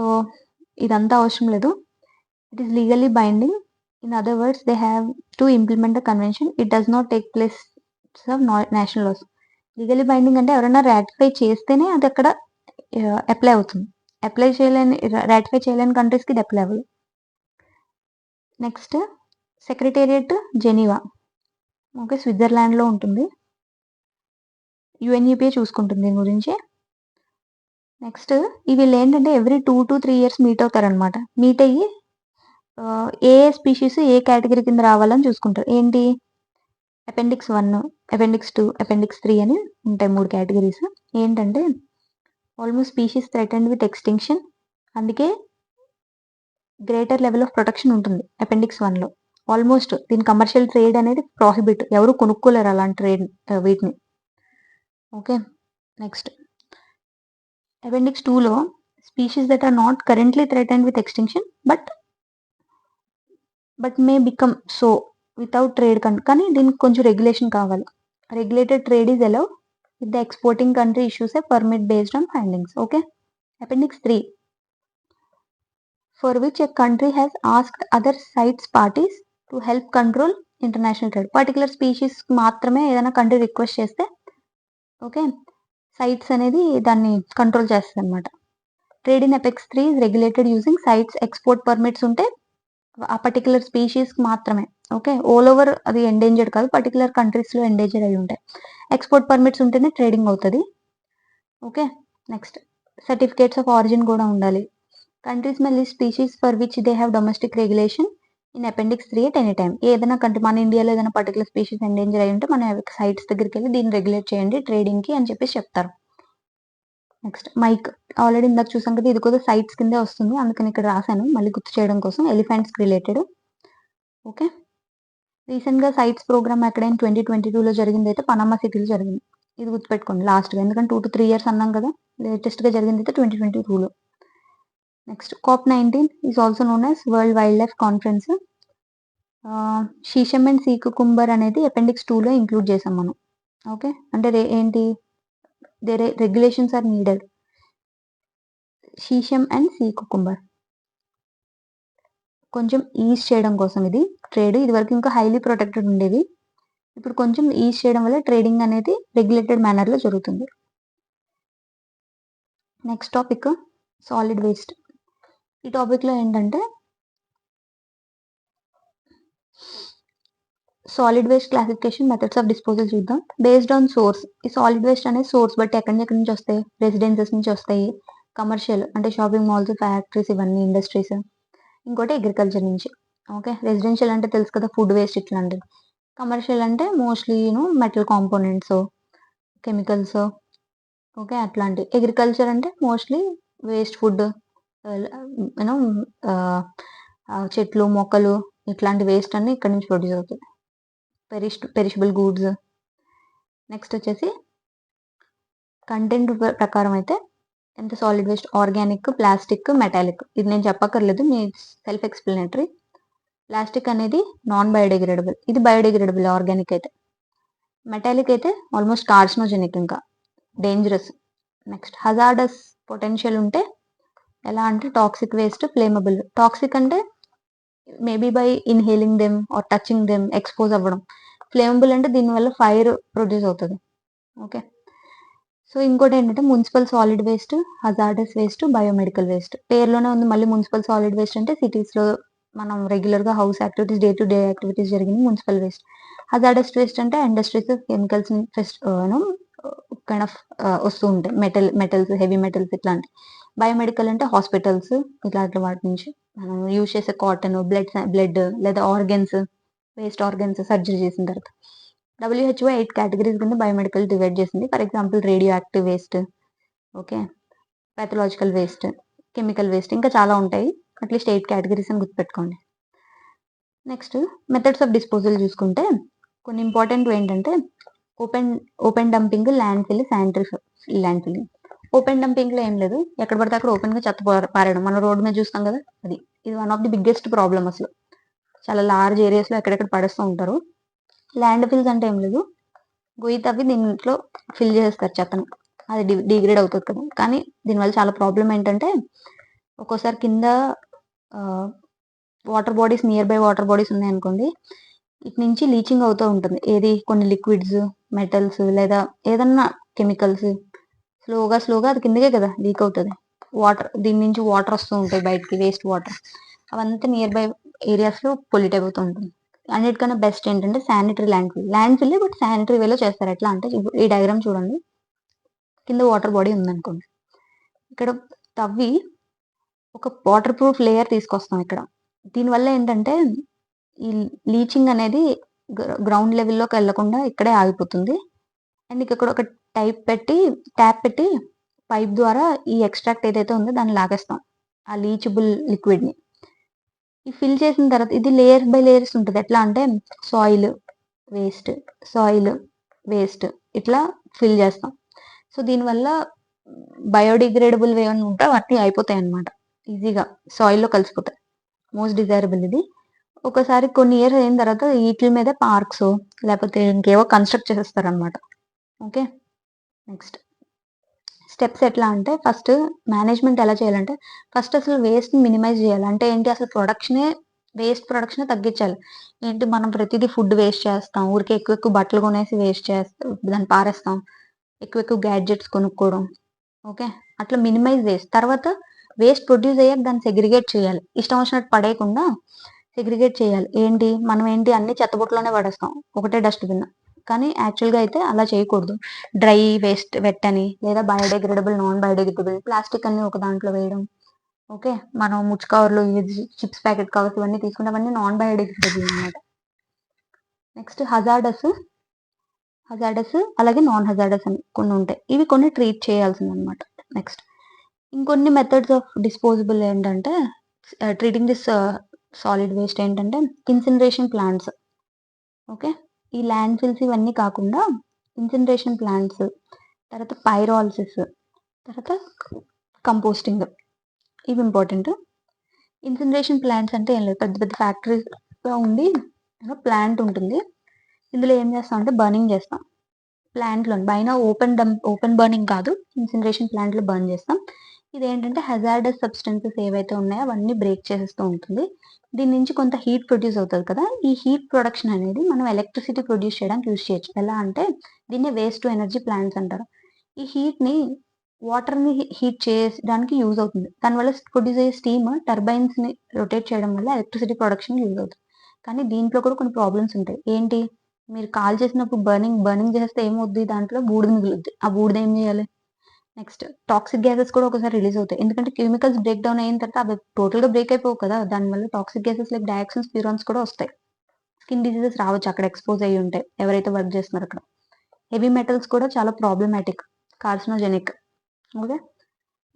ఇదంతా అవసరం లేదు. It is legally binding. In other words, they have to implement the convention. It does not take place of national laws. Legally binding అంటే ఎవరైనా ratify చేస్తేనే అది అక్కడ apply అవుతుంది. Ratify చేయలేని కంట్రీస్కి ఇది అప్లై అవ్వదు. నెక్స్ట్ సెక్రటేరియట్ జెనీవా, ఓకే, స్విట్జర్లాండ్లో ఉంటుంది. యుఎన్ఈపిఏ చూసుకుంటుంది దీని గురించి. నెక్స్ట్ వీళ్ళు ఏంటంటే ఎవ్రీ 2 to 3 years మీట్ అవుతారనమాట. మీట్ అయ్యి ఏ స్పీషీస్ ఏ కేటగిరీ కింద రావాలని చూసుకుంటారు. ఏంటి, అపెండిక్స్ 1, అపెండిక్స్ 2, అపెండిక్స్ 3 అని ఉంటాయి 3 కేటగిరీస్. ఏంటంటే almost species threatened with extinction, అందుకే గ్రేటర్ లెవెల్ ఆఫ్ ప్రొటెక్షన్ ఉంటుంది అపెండిక్స్ 1లో. ఆల్మోస్ట్ దీని కమర్షియల్ ట్రేడ్ అనేది ప్రాహిబిట్, ఎవరు కొనుక్కోలేరు అలాంటి ట్రేడ్ వీటిని. ఓకే, నెక్స్ట్ అపెండిక్స్ 2లో species that are not currently threatened with extinction but may become so without trade, కానీ దీనికి కొంచెం రెగ్యులేషన్ కావాలి. Regulated trade is allowed if the exporting country issues a permit based on findings. Okay, appendix 3, for which a country has asked other sites parties to help control international trade. Particular species మాత్రమే ఏదైనా country request చేస్తే, okay, sites అనేది దాన్ని control చేస్తుంది అనమాట. Trade in apex 3 is regulated using sites. Export permits ఉంటే ఆ particular species మాత్రమే. ఓకే, ఆల్ ఓవర్ అది ఎండేంజర్డ్ కాదు, పర్టికులర్ కంట్రీస్లో ఎండేంజర్ అయి ఉంటాయి. ఎక్స్పోర్ట్ పర్మిట్స్ ఉంటేనే ట్రేడింగ్ అవుతుంది. Okay, next certificates of origin కూడా ఉండాలి. Countries May list species for which they have domestic regulation in appendix 3 at any time. ఏదైనా కంట్రీ, మన ఇండియాలో ఏదైనా పర్టికులర్ స్పీషీస్ ఎండేంజర్ అయి ఉంటే మన సైట్స్ దగ్గరికి వెళ్ళి దీన్ని రెగ్యులేట్ చేయండి ట్రేడింగ్కి అని చెప్పేసి చెప్తారు. నెక్స్ట్ మైక్, ఆల్రెడీ ఇందాక చూసాం కదా, ఇది కూడా సైట్స్ కిందే వస్తుంది, అందుకని ఇక్కడ రాశాను మళ్ళీ గుర్తు చేయడం కోసం. ఎలిఫెంట్స్కి రిలేటెడ్. ఓకే, రీసెంట్గా సైట్స్ ప్రోగ్రామ్ ఎక్కడైనా 2022లో జరిగింది అయితే పనామా సిటీలో జరిగింది. ఇది గుర్తుపెట్టుకోండి లాస్ట్గా, ఎందుకంటే 2 to 3 years అన్నాం కదా. లేటెస్ట్గా జరిగింది అయితే 2022లో. Next COP19 is also known as world wildlife conference. Shisham and sea cucumber అనేది అపెండిక్స్ 2లో ఇంక్లూడ్ చేసాం మనం. ఓకే, అంటే ఏంటి, regulations are needed. Shisham and sea cucumber కొంచెం ఈజ్ చేయడం కోసం ఇది ట్రేడ్. ఇది వరకు ఇంకా హైలీ ప్రొటెక్టెడ్ ఉండేది, ఇప్పుడు కొంచెం ఈజ్ చేయడం వల్ల ట్రేడింగ్ అనేది రెగ్యులేటెడ్ మేనర్లో జరుగుతుంది. Next topic solid waste. ఈ టాపిక్లో ఏంటంటే solid waste classification, methods of disposal చూద్దాం. బేస్డ్ ఆన్ సోర్స్, ఈ సాలిడ్ వేస్ట్ అనేది సోర్స్ బట్టి ఎక్కడి నుంచి వస్తాయి, రెసిడెన్సెస్ నుంచి వస్తాయి, కమర్షియల్ అంటే షాపింగ్ మాల్స్, ఫ్యాక్టరీస్, ఇవన్నీ ఇండస్ట్రీస్, ఇంకోటి అగ్రికల్చర్ నుంచి. ఓకే, రెసిడెన్షియల్ అంటే తెలుసు కదా, ఫుడ్ వేస్ట్ ఇట్లాంటిది. కమర్షియల్ అంటే mostly metal components, chemicals, okay, అట్లాంటి. అగ్రికల్చర్ అంటే మోస్ట్లీ వేస్ట్ ఫుడ్, యూనో చెట్లు, మొక్కలు ఇట్లాంటి వేస్ట్ అన్నీ ఇక్కడ నుంచి ప్రొడ్యూస్ అవుతాయి. Perishable goods. నెక్స్ట్ వచ్చేసి కంటెంట్ ప్రకారం అయితే ఎంత solid waste, organic, plastic, metallic. ఇది నేను చెప్పక్కర్లేదు, మీ సెల్ఫ్ ఎక్స్ప్లెనేటరీ. ప్లాస్టిక్ అనేది నాన్ బయోడిగ్రేడబుల్, ఇది బయోడిగ్రేడబుల్ ఆర్గానిక్ అయితే. మెటాలిక్ అయితే ఆల్మోస్ట్ కార్సినోజెనిక్, ఇంకా డేంజరస్. నెక్స్ట్ హజార్డస్ పొటెన్షియల్ ఉంటే ఎలా అంటే టాక్సిక్ వేస్ట్, ఫ్లేమబుల్. టాక్సిక్ అంటే maybe by inhaling them or touching them expose అవ్వడం. ఫ్లేమబుల్ అంటే దీనివల్ల ఫైర్ ప్రొడ్యూస్ అవుతుంది. ఓకే. సో ఇంకోటి ఏంటంటే municipal solid waste, hazardous waste, biomedical waste. పేరులోనే ఉంది మళ్ళీ మున్సిపల్ సాలిడ్ వేస్ట్ అంటే సిటీస్లో మనం రెగ్యులర్గా house activities, day to day activities జరిగింది మున్సిపల్ వేస్ట్. హజార్డస్ వేస్ట్ అంటే ఇండస్ట్రీస్ కెమికల్స్ కైండ్ ఆఫ్ వస్తూ ఉంటాయి, మెటల్స్, హెవీ మెటల్స్ ఇట్లాంటి. బయోమెడికల్ అంటే హాస్పిటల్స్ ఇట్లాంటి వాటి నుంచి మనం యూజ్ చేసే కాటన్, బ్లడ్ లేదా ఆర్గన్స్, వేస్ట్ ఆర్గన్స్ సర్జరీ చేసిన తర్వాత. WHO 8 కేటగిరీస్ కింద బయోమెడికల్ డివైడ్ చేసింది. For example radio active waste, okay, pathological waste, chemical waste, ఇంకా చాలా ఉంటాయి. అట్లీస్ట్ 8 కేటగిరీస్ అని గుర్తుపెట్టుకోండి. నెక్స్ట్ మెథడ్స్ ఆఫ్ డిస్పోజల్ చూసుకుంటే కొన్ని ఇంపార్టెంట్ ఏంటంటే open dumping, land fill, sanitary land filling. Open dumping లో ఏం లేదు, ఎక్కడ పడితే అక్కడ ఓపెన్ గా చెత్త పారేయడం. మనం రోడ్డు మీద చూస్తాం కదా, ఇది one of the biggest problem. అసలు చాలా లార్జ్ ఏరియాస్ లో ఎక్కడెక్కడ పడేస్తూ ఉంటారు. ల్యాండ్ ఫిల్స్ అంటే ఏం లేదు, గొయ్యి తవ్వి దీంట్లో ఫిల్ చేస్తారు చెత్తను, అది డిగ్రేడ్ అవుతుంది కదా. కానీ దీనివల్ల చాలా ప్రాబ్లం ఏంటంటే ఒక్కోసారి కింద water bodies, near by water bodies ఉన్నాయనుకోండి, ఇటు నుంచి లీచింగ్ అవుతూ ఉంటుంది. ఏది కొన్ని లిక్విడ్స్, మెటల్స్ లేదా ఏదన్నా కెమికల్స్ స్లోగా అది కిందకే కదా లీక్ అవుతుంది. వాటర్, దీని నుంచి వాటర్ వస్తూ ఉంటాయి బయటికి, వేస్ట్ వాటర్. అవంతా నియర్ బై ఏరియాస్ లో పొల్యూట్ అయిపోతూ ఉంటుంది. అన్నిటికన్నా బెస్ట్ ఏంటంటే sanitary land fill but sanitary వేలో చేస్తారు. ఎట్లా అంటే ఈ డయాగ్రామ్ చూడండి, కింద వాటర్ బాడీ ఉందనుకోండి, ఇక్కడ తవ్వి ఒక వాటర్ ప్రూఫ్ లేయర్ తీసుకొస్తాం ఇక్కడ. దీనివల్ల ఏంటంటే ఈ లీచింగ్ అనేది గ్రౌండ్ లెవెల్లోకి వెళ్లకుండా ఇక్కడే ఆగిపోతుంది. అండ్ ఇక్కడ ఒక ట్యాప్ పెట్టి పైప్ ద్వారా ఈ ఎక్స్ట్రాక్ట్ ఏదైతే ఉందో దాన్ని లాగేస్తాం, ఆ లీచబుల్ లిక్విడ్ ని. ఈ ఫిల్ చేసిన తర్వాత ఇది లేయర్ బై లేయర్స్ ఉంటుంది. ఎట్లా అంటే సాయిల్ వేస్ట్ ఇట్లా ఫిల్ చేస్తాం. సో దీనివల్ల బయోడిగ్రేడబుల్ ఏమైనా ఉంటే అవన్నీ అయిపోతాయి అనమాట, ఈజీగా సాయిల్లో కలిసిపోతాయి. మోస్ట్ డిజైరబుల్ ఇది. ఒకసారి కొన్ని ఇయర్స్ అయిన తర్వాత వీటి మీద పార్క్స్ లేకపోతే ఇంకేవో కన్స్ట్రక్ట్ చేసేస్తారు అనమాట. ఓకే. నెక్స్ట్ స్టెప్స్ ఎట్లా అంటే ఫస్ట్ మేనేజ్మెంట్ ఎలా చేయాలంటే ఫస్ట్ అసలు వేస్ట్ మినిమైజ్ చేయాలి. అంటే ఏంటి, అసలు వేస్ట్ ప్రొడక్షన్ తగ్గించాలి. ఏంటి, మనం ప్రతిదీ ఫుడ్ వేస్ట్ చేస్తాం, ఊరికే ఎక్కువ బట్టలు కొనేసి వేస్ట్ చేస్తాం, దాన్ని పారేస్తాం, ఎక్కువ గ్యాడ్జెట్స్ కొనుక్కోవడం. ఓకే, అట్లా మినిమైజ్ వేస్ట్. తర్వాత వేస్ట్ ప్రొడ్యూస్ అయ్యాక దాన్ని సెగ్రిగేట్ చేయాలి, ఇష్టం వచ్చినట్టు పడేయకుండా సెగ్రిగేట్ చేయాలి. మనం అన్ని చెత్తబుట్టలోనే పడేస్తాం, ఒకటే డస్ట్బిన్. కానీ యాక్చువల్గా అయితే అలా చేయకూడదు. డ్రై వేస్ట్ వెట్ అని, లేదా బయోడిగ్రేడబుల్, నాన్ బయోడిగ్రేడబుల్, ప్లాస్టిక్ అన్ని ఒక దాంట్లో వేయడం. ఓకే, మనం ముచ్చు కవర్లు, చిప్స్ ప్యాకెట్ కవర్స్ ఇవన్నీ తీసుకుంటే అవన్నీ నాన్ బయోడిగ్రేడబుల్ అనమాట. నెక్స్ట్ హజార్డస్ అలాగే నాన్ హజార్డస్ అని కొన్ని ఉంటాయి, ఇవి కొన్ని ట్రీట్ చేయాల్సింది అనమాట. నెక్స్ట్ ఇంకొన్ని మెథడ్స్ ఆఫ్ డిస్పోజబుల్ ఏంటంటే ట్రీటింగ్ దిస్ సాలిడ్ వేస్ట్ ఏంటంటే ఇన్సినరేషన్ ప్లాంట్స్. ఓకే, ఈ ల్యాండ్ ఫిల్స్ ఇవన్నీ కాకుండా ఇన్సినరేషన్ ప్లాంట్స్, తర్వాత పైరాలసిస్, తర్వాత కంపోస్టింగ్, ఇవి ఇంపార్టెంట్. ఇన్సినరేషన్ ప్లాంట్స్ అంటే ఏం లేదు, పెద్ద పెద్ద ఫ్యాక్టరీస్లో ఉండి ప్లాంట్ ఉంటుంది. ఇందులో ఏం చేస్తాం అంటే బర్నింగ్ చేస్తాం ప్లాంట్లో, పైన ఓపెన్ బర్నింగ్ కాదు, ఇన్సినరేషన్ ప్లాంట్లో బర్న్ చేస్తాం. ఇదేంటంటే హజార్డస్ సబ్స్టెన్సెస్ ఏవైతే ఉన్నాయో అవన్నీ బ్రేక్ చేసేస్తూ ఉంటుంది. దీని నుంచి కొంత హీట్ ప్రొడ్యూస్ అవుతుంది కదా, ఈ హీట్ ప్రొడక్షన్ అనేది మనం ఎలక్ట్రిసిటీ ప్రొడ్యూస్ చేయడానికి యూజ్ చేయొచ్చు. ఎలా అంటే దీన్ని వేస్ట్ టు ఎనర్జీ ప్లాంట్స్ అంటారు. ఈ హీట్ని వాటర్ని హీట్ చేయడానికి యూజ్ అవుతుంది. దానివల్ల ప్రొడ్యూస్ అయ్యే స్టీమ్ టర్బైన్స్ని రొటేట్ చేయడం వల్ల ఎలక్ట్రిసిటీ ప్రొడక్షన్ యూజ్ అవుతుంది. కానీ దీంట్లో కూడా కొన్ని ప్రాబ్లమ్స్ ఉంటాయి. ఏంటి, మీరు కాల్ చేసినప్పుడు బర్నింగ్ చేస్తే ఏమవుద్ది, దాంట్లో బూడిద మిగులుద్ది. ఆ బూడిద ఏం చేయాలి? నెక్స్ట్ టాక్సిక్ గ్యాసెస్ కూడా ఒకసారి రిలీజ్ అవుతాయి. ఎందుకంటే కెమికల్స్ బ్రేక్ డౌన్ అయిన తర్వాత అవి టోటల్గా బ్రేక్ అయిపోవు కదా, దానివల్ల టాక్సిక్ గ్యాసెస్ లైక్ డయాక్సిన్స్, ప్యూరాన్స్ కూడా వస్తాయి. స్కిన్ డిసీజెస్ రావచ్చు అక్కడ ఎక్స్పోజ్ అయ్యి ఉంటాయి ఎవరైతే వర్క్ చేస్తున్నారో అక్కడ. హెవీ మెటల్స్ కూడా చాలా ప్రాబ్లమాటిక్, కార్సినోజెనిక్. ఓకే,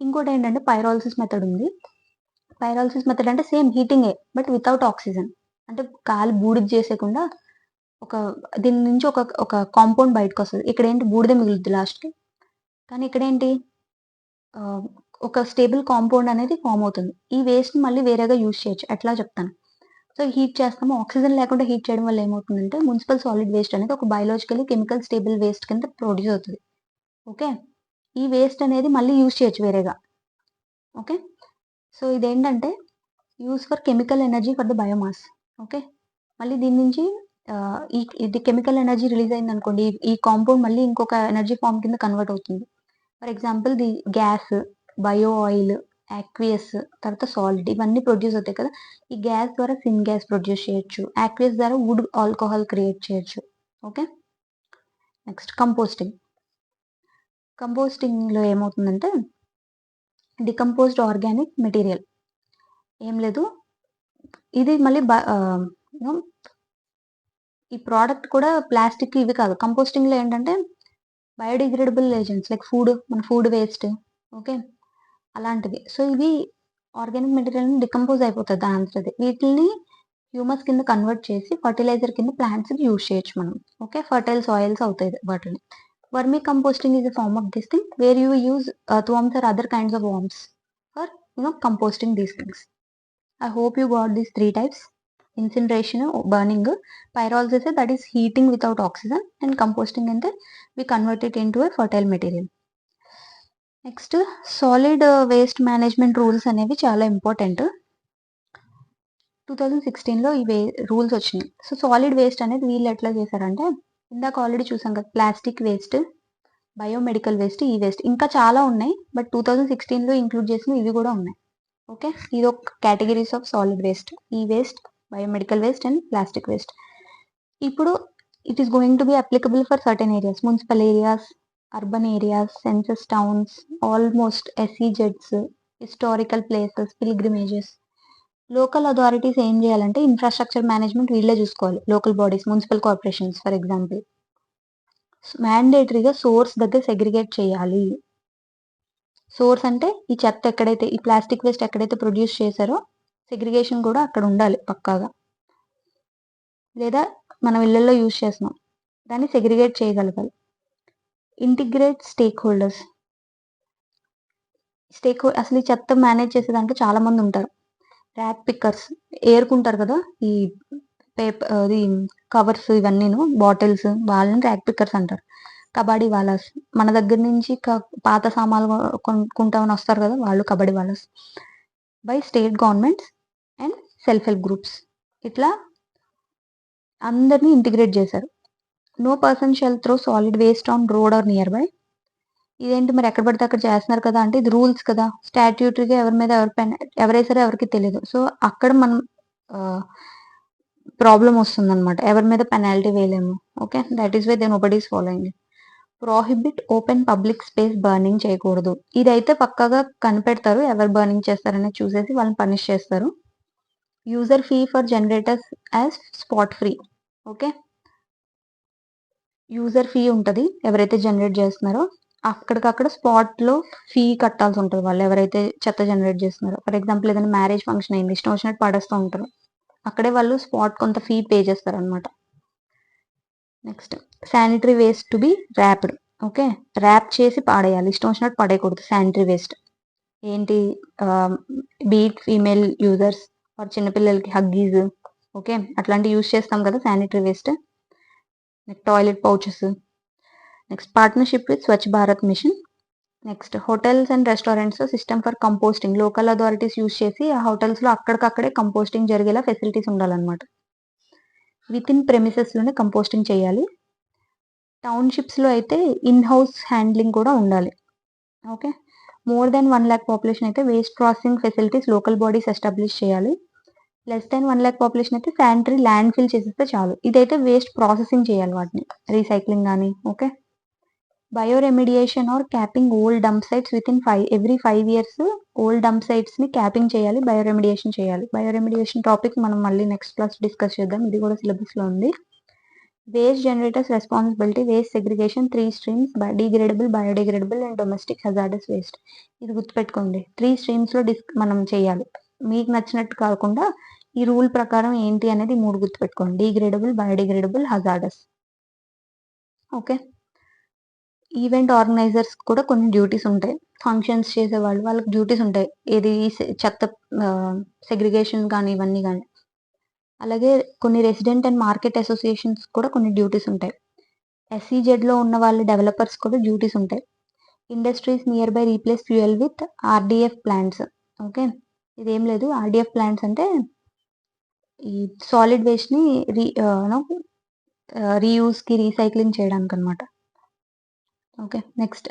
ఇంకోటి ఏంటంటే పైరాలసిస్ మెథడ్ ఉంది. పైరాలసిస్ మెథడ్ అంటే సేమ్ హీటింగే బట్ వితౌట్ ఆక్సిజన్. అంటే గాలి బూడిద చేసేయకుండా ఒక దీని నుంచి ఒక కాంపౌండ్ బయటకొస్తది. ఇక్కడేంటి బూడిదే మిగులుద్ది లాస్ట్‌కి. కానీ ఇక్కడేంటి ఆహ్, ఒక స్టేబుల్ కాంపౌండ్ అనేది ఫార్మ్ అవుతుంది. ఈ వేస్ట్‌ని మళ్ళీ వేరేగా యూజ్ చేయొచ్చు. ఎట్లా చెప్తాను. సో, హీట్ చేస్తాము. ఆక్సిజన్ లేకుండా హీట్ చేయడం వల్ల ఏమవుతుందంటే మునిసిపల్ సాలిడ్ వేస్ట్ అనేది ఒక బయోలాజికల్లీ కెమికల్ స్టేబుల్ వేస్ట్ కింద ప్రొడ్యూస్ అవుతది. ఓకే. ఈ వేస్ట్ అనేది మళ్ళీ యూజ్ చేయొచ్చు వేరేగా. ఓకే. సో, ఇదేంటంటే use for chemical energy for the biomass. Okay. మళ్ళీ దీని నుంచి ఇది కెమికల్ ఎనర్జీ రిలీజ్ అయిందనుకోండి. ఈ కాంపౌండ్ మళ్ళీ ఇంకొక ఎనర్జీ ఫార్మ్ కింద కన్వర్ట్ అవుతుంది. For example gas, bio oil, aqueous తర్వాత సాలిడ్ ఇవన్నీ ప్రొడ్యూస్ అవుతాయి కదా! ఈ గ్యాస్ ద్వారా సిన్ గ్యాస్ ప్రొడ్యూస్ చేయొచ్చు. యాక్వియస్ ద్వారా వుడ్ ఆల్కహాల్ క్రియేట్ చేయొచ్చు. ఓకే. Next composting. కంపోస్టింగ్‌లో ఏమవుతుందంటే డికంపోజ్డ్ ఆర్గానిక్ మెటీరియల్. ఏం లేదు. ఇది మళ్ళీ యూ నో ఈ ప్రొడక్ట్ కూడా ప్లాస్టిక్ ఇవి కాదు. కంపోస్టింగ్‌లో ఏంటంటే బయోడిగ్రేడబుల్ ఏజెంట్స్ లైక్ మన ఫుడ్ వేస్ట్. ఓకే. అలాంటివి. సో, ఇవి ఆర్గానిక్ మెటీరియల్‌ని డికంపోజ్ అయిపోతది దానంతటదే. వీటిల్ని హ్యూమస్ కింద కన్వర్ట్ చేసి ఫెర్టిలైజర్ కింద ప్లాంట్స్‌కి యూజ్ చేయొచ్చు మనం. ఓకే. ఫెర్టైల్ సాయిల్స్ అవుతాయి వాటిని. Vermicomposting is a form of this thing where you use earthworms or other kinds of worms for composting these things. I hope you got these 3 types. Incineration, burning. Pyrolysis, that is heating without oxygen. And composting, and we convert it into a fertile material. Next solid waste management rules అనేవి చాలా important. 2016లో ఇవి rules వచ్చినాయి. So, solid waste అనేది వీళ్ళు ఎట్లా చేశారంటే ఇందాక already చూసాం కదా! ప్లాస్టిక్ వేస్ట్, బయోమెడికల్ వేస్ట్, ఈ వేస్ట్ ఇంకా చాలా ఉన్నాయి. బట్ 2016లో ఇంక్లూడ్ చేసినవి ఇవి కూడా ఉన్నాయి. ఓకే. ఇదొక కేటగిరీస్ ఆఫ్ సాలిడ్ వేస్ట్. ఈ waste, biomedical waste and plastic waste. ఇప్పుడు it is going to be applicable for certain areas. Municipal areas, urban areas, census towns, almost ఎస్ఈజెడ్స్, historical places, pilgrimages. Local authorities ఏం చేయాలంటే infrastructure management వీళ్ళే చూసుకోవాలి. Local bodies, municipal corporations for example. మ్యాండేటరీగా source దగ్గర segregate చేయాలి. Source అంటే ఈ చెత్త ఎక్కడైతే ఈ ప్లాస్టిక్ వేస్ట్ ఎక్కడైతే ప్రొడ్యూస్ చేశారో సెగ్రిగేషన్ కూడా అక్కడ ఉండాలి పక్కాగా. లేదా మనం ఇళ్లలో యూజ్ చేస్తున్నాం. దాన్ని సెగ్రిగేట్ చేయగలగాలి. Integrate stake holders. అసలు ఈ చెత్త మేనేజ్ చేసే దాంట్లో చాలా మంది ఉంటారు. ర్యాక్ పిక్కర్స్ ఏరుకుంటారు కదా! ఈ అది కవర్స్ ఇవన్నీను బాటిల్స్ వాళ్ళని ర్యాక్ పిక్కర్స్ అంటారు. కబాడీ వాలాస్ మన దగ్గర నుంచి పాత సామాన్లు కొనుక్కుంటామని వస్తారు కదా! వాళ్ళు kabadi walas. By state governments and self help groups. ఇట్లా అందరినీ ఇంటిగ్రేట్ చేశారు. No person shall throw solid waste on road or near by. ఇదేంటి మరి ఎక్కడ పడితే అక్కడ చేస్తున్నారు కదా! అంటే ఇది రూల్స్ కదా! స్టాట్యూటరీగా ఎవరి మీద ఎవరేసారో ఎవరికీ తెలీదు. సో, అక్కడ మనం ప్రాబ్లమ్ వస్తుందన్నమాట. ఎవరి మీద పెనాల్టీ వేయలేము. Okay. That is why nobody is following it. Prohibit open public space burning చేయకూడదు. ఇదైతే పక్కాగా కనిపెడతారు. ఎవరు బర్నింగ్ చేస్తారనేది చూసేసి వాళ్ళని పనిష్ చేస్తారు. User fee for generators as spot free. Okay. User fee ఉంటది. ఎవరైతే జనరేట్ చేస్తున్నారో అక్కడికక్కడ స్పాట్‌లో ఫీ కట్టాల్సి ఉంటది. వాళ్ళు ఎవరైతే చెత్త జనరేట్ చేస్తున్నారో. ఫర్ ఎగ్జాంపుల్ ఏదైనా మ్యారేజ్ ఫంక్షన్ అయింది. ఇష్టం వచ్చినట్టు పడేస్తూ ఉంటారు. అక్కడే వాళ్ళు స్పాట్ కొంత ఫీ పే చేస్తారనమాట. Next sanitary waste to be wrapped. Okay. Wrap చేసి పాడేయాలి. ఇష్టం వచ్చినట్టు పడేయకూడదు శానిటరీ వేస్ట్. ఏంటి బీట్ ఫీమేల్ యూజర్స్ ఆర్ చిన్నపిల్లలకి హగ్గీస్. ఓకే. అట్లాంటివి యూజ్ చేస్తాం కదా sanitary waste. Toilet pouches. Next partnership with Swachh Bharat Mission. Next hotels and రెస్టారెంట్స్‌లో system for composting. Local authorities use చేసి ఆ హోటల్స్‌లో అక్కడికక్కడే కంపోస్టింగ్ జరిగేలా ఫెసిలిటీస్ ఉండాలన్నమాట. వితిన్ ప్రెమిసెస్‌లోనే కంపోస్టింగ్ చేయాలి. టౌన్‌షిప్స్‌లో అయితే ఇన్ హౌస్ హ్యాండ్లింగ్ కూడా ఉండాలి. ఓకే. మోర్ దాన్ 1,00,000 పాపులేషన్ అయితే waste processing facilities local bodies establish చేయాలి. లెస్ దాన్ 1,00,000 పాపులేషన్ అయితే శానిటరీ ల్యాండ్ ఫిల్ చేసేస్తే చాలు. ఇదైతే వేస్ట్ ప్రాసెసింగ్ చేయాలి వాటిని. రీసైక్లింగ్ గాని. Okay. Bioremediation or capping old dump sites within every 5 years old dump సైట్స్‌ని క్యాపింగ్ చేయాలి. బయో రెమిడియేషన్ చేయాలి. బయో రెమిడియేషన్ టాపిక్ మనం మళ్ళీ నెక్స్ట్ క్లాస్ డిస్కస్ చేద్దాం. ఇది కూడా సిలబస్‌లో ఉంది. Waste generators responsibility, waste segregation 3 streams degradable, biodegradable and domestic hazardous waste. ఇది గుర్తుపెట్టుకోండి. 3 స్ట్రీమ్స్‌లో మనం చేయాలి. మీకు నచ్చినట్టు కాకుండా ఈ రూల్ ప్రకారం ఏంటి అనేది 3 గుర్తుపెట్టుకోండి. Degradable, biodegradable, hazardous. Okay. Event organisers కూడా కొన్ని డ్యూటీస్ ఉంటాయి. ఫంక్షన్స్ చేసేవాళ్ళు వాళ్ళకి డ్యూటీస్ ఉంటాయి. ఏది చెత్త సెగ్రిగేషన్ కానీ ఇవన్నీ కానీ. అలాగే కొన్ని రెసిడెంట్ అండ్ మార్కెట్ అసోసియేషన్స్ కూడా కొన్ని డ్యూటీస్ ఉంటాయి. ఎస్ఈజెడ్లో ఉన్న వాళ్ళ డెవలపర్స్ కూడా డ్యూటీస్ ఉంటాయి. Industries near by replace fuel with RDF plants. Okay. ఇదేం లేదు, ఆర్డీఎఫ్ ప్లాంట్స్ అంటే ఈ సాలిడ్ వేస్ట్ని రీయూస్కి రీసైక్లింగ్ చేయడానికి అనమాట. ఓకే. నెక్స్ట్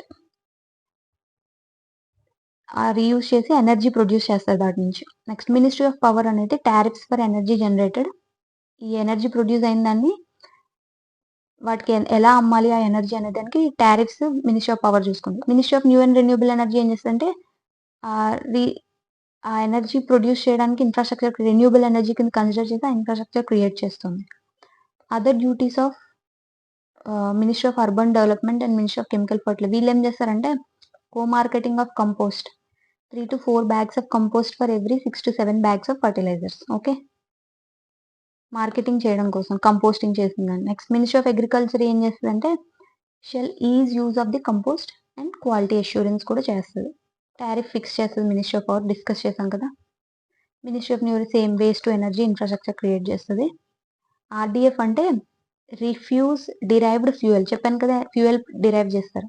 రీయూజ్ చేసి ఎనర్జీ ప్రొడ్యూస్ చేస్తారు దాటి నుంచి. నెక్స్ట్ మినిస్ట్రీ ఆఫ్ పవర్ అనేది టారిఫ్స్ ఫర్ ఎనర్జీ జనరేటెడ్. ఈ ఎనర్జీ ప్రొడ్యూస్ అయిన దాన్ని వాటికి ఎలా అమ్మాలి ఆ ఎనర్జీ అనే దానికి టారిఫ్స్ మినిస్ట్రీ ఆఫ్ పవర్ చూసుకుంది. Ministry of new and renewable energy ఏం చేస్తుందంటే ఆ ఎనర్జీ ప్రొడ్యూస్ చేయడానికి ఇన్ఫ్రాస్ట్రక్చర్ రెన్యూబుల్ ఎనర్జీ కింద కన్సిడర్ చేసి ఆ ఇన్ఫ్రాస్ట్రక్చర్ క్రియేట్ చేస్తుంది. Other duties of ministry of urban development and ministry of chemical fertiliser వీళ్ళు ఏం చేస్తారంటే co-marketing of compost, 3 to 4 bags of compost for every 6 to 7 bags of fertilizers. Okay. Marketing చేయడం కోసం composting చేసిందని. Next ministry of agriculture ఏం చేస్తుందంటే shell is use of the compost and quality assurance కూడా చేస్తుంది. టారిఫ్ ఫిక్స్ చేస్తుంది ministry of power, discuss చేసాం కదా. Ministry of new same waste to energy infrastructure create చేస్తుంది. ఆర్డీఎఫ్ అంటే రిఫ్యూజ్ డిరైవ్డ్ ఫ్యూయల్, చెప్పాను కదా ఫ్యూయల్ డిరైవ్ చేస్తారు,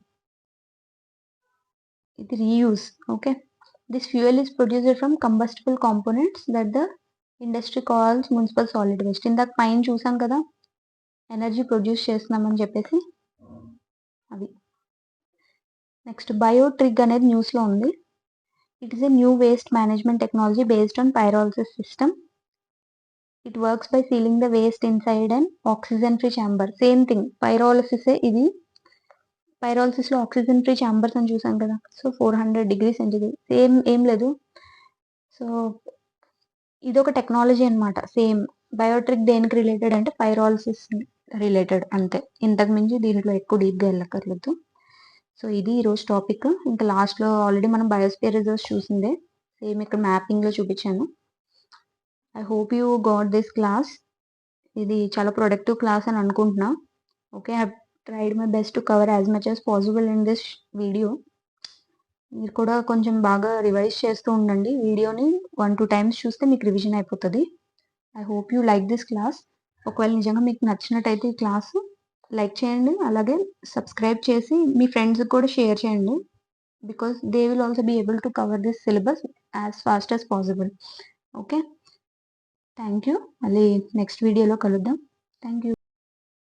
ఇది reuse. Okay. This fuel is produced from combustible components that the industry calls municipal solid waste. ఇందాక పైన చూసాం కదా ఎనర్జీ ప్రొడ్యూస్ చేస్తున్నామని చెప్పేసి, అవి. నెక్స్ట్ బయోట్రిగ్ అనేది న్యూస్లో ఉంది. It is a new waste management technology based on pyrolysis system. It works by ceiling the waste inside and oxygen free chamber. Same thing pyrolysis ఇది. పైరాలసిస్లో ఆక్సిజన్ ఫ్రీ ఛాంబర్స్ అని చూసాం కదా. సో 400 degrees సెంటిగ్రేడ్ సేమ్ ఏం లేదు. So ఇదొక technology అనమాట. Same బయోట్రిక్ దేనికి related అంటే పైరాలసిస్ రిలేటెడ్ అంతే, ఇంతకు మించి దీంట్లో ఎక్కువ డీప్గా వెళ్ళక్కర్లేదు. సో ఇది ఈరోజు టాపిక్. ఇంకా లాస్ట్లో ఆల్రెడీ మనం బయోస్పియర్ రిజర్వ్స్ చూసిందే, సేమ్ ఇక్కడ మ్యాపింగ్లో చూపించాను. I hope you got this class. ఇది చాలా ప్రొడక్టివ్ క్లాస్ అని అనుకుంటున్నా. Okay. I tried my best to cover as much as possible in this video. మీరు కూడా కొంచెం బాగా రివైజ్ చేస్తూ ఉండండి. వీడియోని 1-2 times చూస్తే మీకు రివిజన్ అయిపోతుంది. I hope you like this class. ఒకవేళ నిజంగా మీకు నచ్చినట్టయితే ఈ క్లాసు లైక్ చేయండి, అలాగే సబ్స్క్రైబ్ చేసి మీ ఫ్రెండ్స్కి కూడా షేర్ చేయండి. Because they will also be able to cover this syllabus as fast as possible. Okay. Thank you. మళ్ళీ నెక్స్ట్ వీడియోలో కలుద్దాం. Thank you.